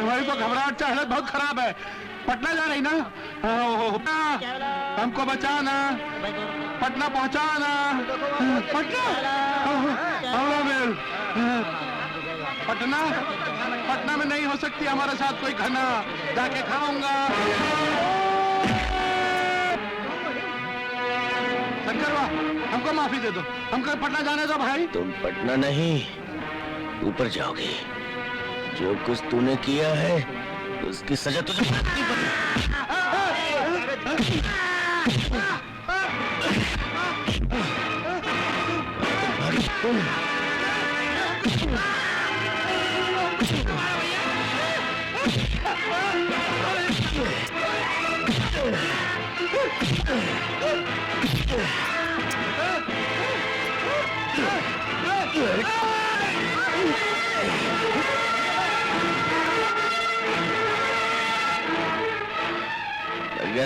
[SPEAKER 5] भाई तो घबराहट से हालत बहुत खराब है। पटना जा रही ना? हमको बचाना, पटना पहुँचाना। पटना, हावड़ा मेल। पटना, पटना में नहीं हो सकती हमारे साथ कोई घटना, जाके खाऊंगा। शंकरवा, हमको माफी दे दो, हमको पटना जाने दो भाई।
[SPEAKER 3] तुम पटना नहीं, ऊपर जाओगे। जो कुछ तूने किया है उसकी सजा तुझे भुगतनी पड़ेगी।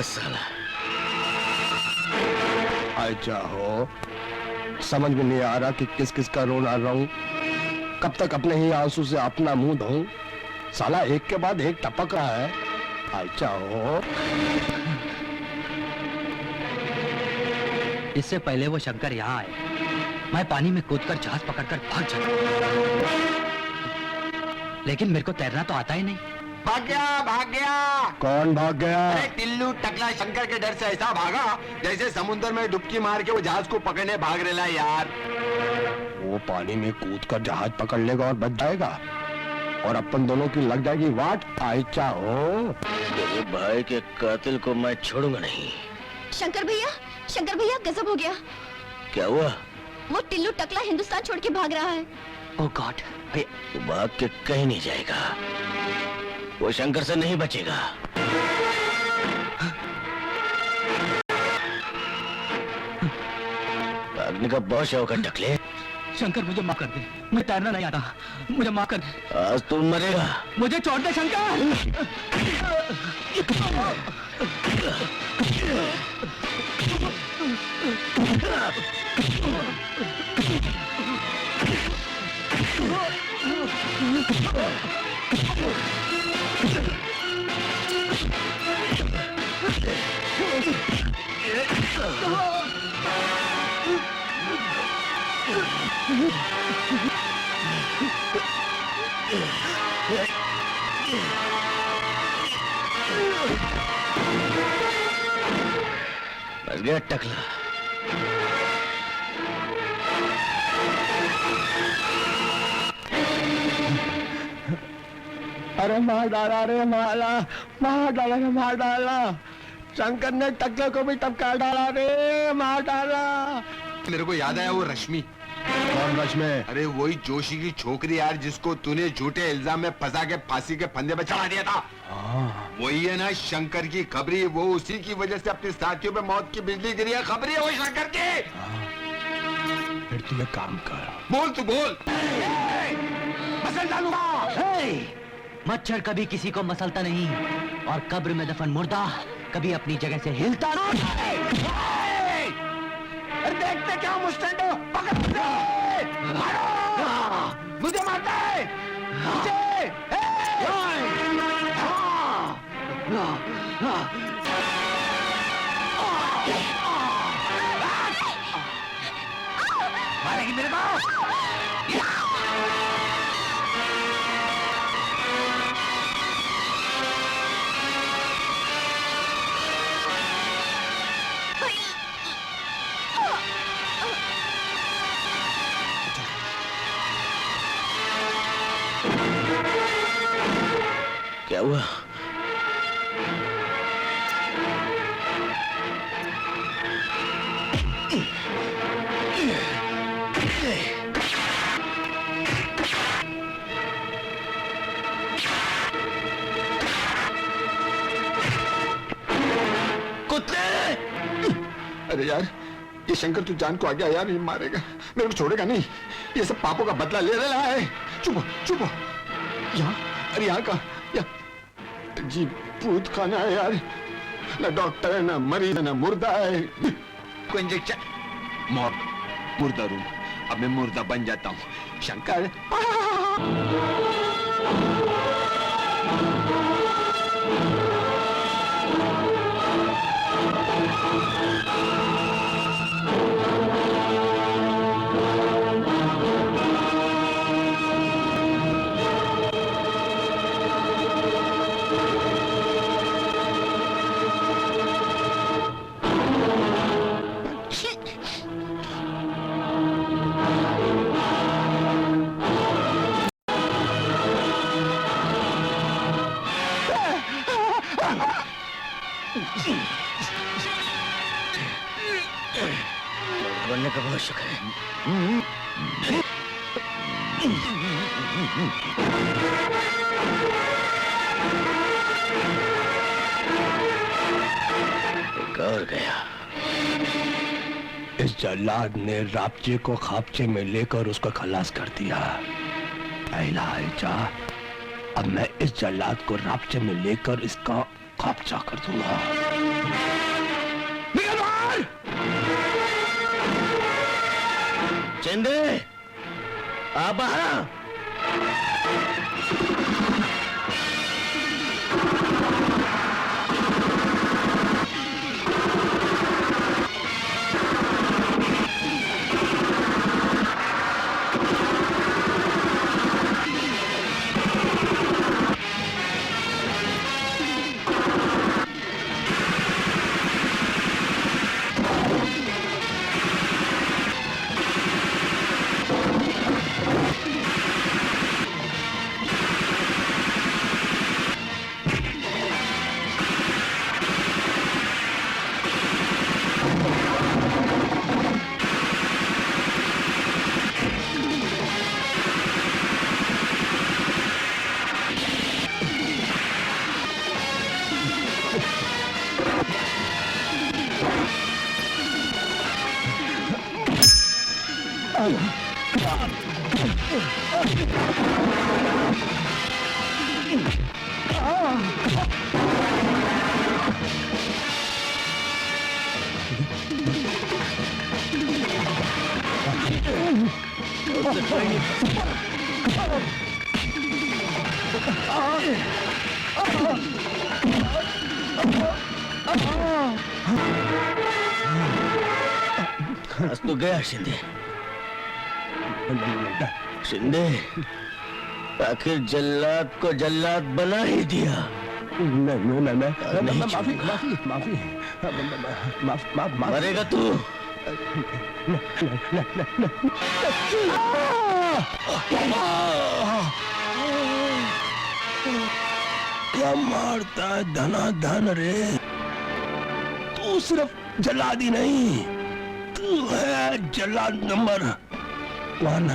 [SPEAKER 3] साला
[SPEAKER 1] अच्छा हो, समझ में नहीं आ रहा कि किस किस का रोना रहा हूं। कब तक अपने ही आंसू से अपना मुंह धोऊं? साला एक के बाद एक टपक रहा है। अच्छा हो,
[SPEAKER 7] इससे पहले वो शंकर यहाँ आए, मैं पानी में कूदकर जहाज पकड़कर भाग जाता, लेकिन मेरे को तैरना तो आता ही नहीं।
[SPEAKER 9] भाग गया भाग गया।
[SPEAKER 1] कौन भाग गया?
[SPEAKER 9] अरे टिल्लू टकला शंकर के डर से ऐसा भागा जैसे समुद्र में डुबकी मार के वो जहाज को पकड़ने भाग रहा है यार।
[SPEAKER 1] वो पानी में कूदकर जहाज पकड़ लेगा और बच जाएगा और अपन दोनों की लग जाएगी वाट। आइचा हो
[SPEAKER 3] मेरे भाई के कातिल को मैं छोड़ूंगा नहीं।
[SPEAKER 6] शंकर भैया गजब हो गया।
[SPEAKER 3] क्या हुआ?
[SPEAKER 6] वो टिल्लू टकला हिंदुस्तान छोड़ के भाग रहा है।
[SPEAKER 7] ओह गॉड।
[SPEAKER 3] वो भाग के कहीं नहीं जाएगा, वो शंकर से नहीं बचेगा। भागने का बहुत शौक है टकले।
[SPEAKER 7] शंकर मुझे माफ कर दे, मुझे तैरना नहीं आता, मुझे माफ कर दे।
[SPEAKER 3] आज तू मरेगा।
[SPEAKER 7] मुझे छोड़ दे शंकर।
[SPEAKER 3] बच गया टकला।
[SPEAKER 1] अरे मार डाला रे, मार डाला। शंकर ने टकले को भी टपका डाला रे, मार डाला।
[SPEAKER 9] मेरे को याद आया वो रश्मि।
[SPEAKER 1] कौन रश्मि?
[SPEAKER 9] अरे वही जोशी की छोकरी यार जिसको तूने झूठे इल्जाम में फंसा के फांसी के फंदे पे चढ़ा दिया था। वही है ना शंकर की खबरी। वो उसी की वजह से अपने साथियों पे मौत की बिजली गिरी है। खबरी है वो शंकर की।
[SPEAKER 1] फिर तू एक काम कर,
[SPEAKER 9] बोल तू बोल। मसल डालूंगा।
[SPEAKER 7] मच्छर कभी किसी को मसलता नहीं और कब्र में दफन मुर्दा कभी अपनी जगह से हिलता नहीं।
[SPEAKER 9] अरे देखते क्या मुस्टैंड हो। पकड़ मारो। मुझे मारता है मुझे। मारेगी मेरे को।
[SPEAKER 3] क्या हुआ?
[SPEAKER 9] अरे यार ये शंकर तू जान को आ गया यार, ये मारेगा मेरे को, छोड़ेगा नहीं। ये सब पापों का बदला ले रहा है। चुप हो। यहाँ अरे यहाँ का जी भूत खाना है यार। ना डॉक्टर है ना मरीज है ना मुर्दा है। कोई इंजेक्शन मुर्दा रूम। अब मैं मुर्दा बन जाता हूँ। शंकर
[SPEAKER 3] बनने का बहुत शुक्र है। एक और गया।
[SPEAKER 1] इस जल्लाद ने रापचे को खापचे में लेकर उसको खलास कर दिया। पहला आइचा, अब मैं इस जल्लाद को रापचे में लेकर इसका खापचा कर दूंगा। निकल बाहर!
[SPEAKER 3] चंदे आ बाहर। आज तो गया शिंदे। शिंदे आखिर जल्लाद को जल्लाद बना ही दिया। नहीं
[SPEAKER 1] माफी माफी माफी माफ
[SPEAKER 3] मरेगा तू।
[SPEAKER 1] क्या मारता है धनाधन रे। तू सिर्फ जल्लाद ही नहीं, तू है जल्लाद नंबर 1।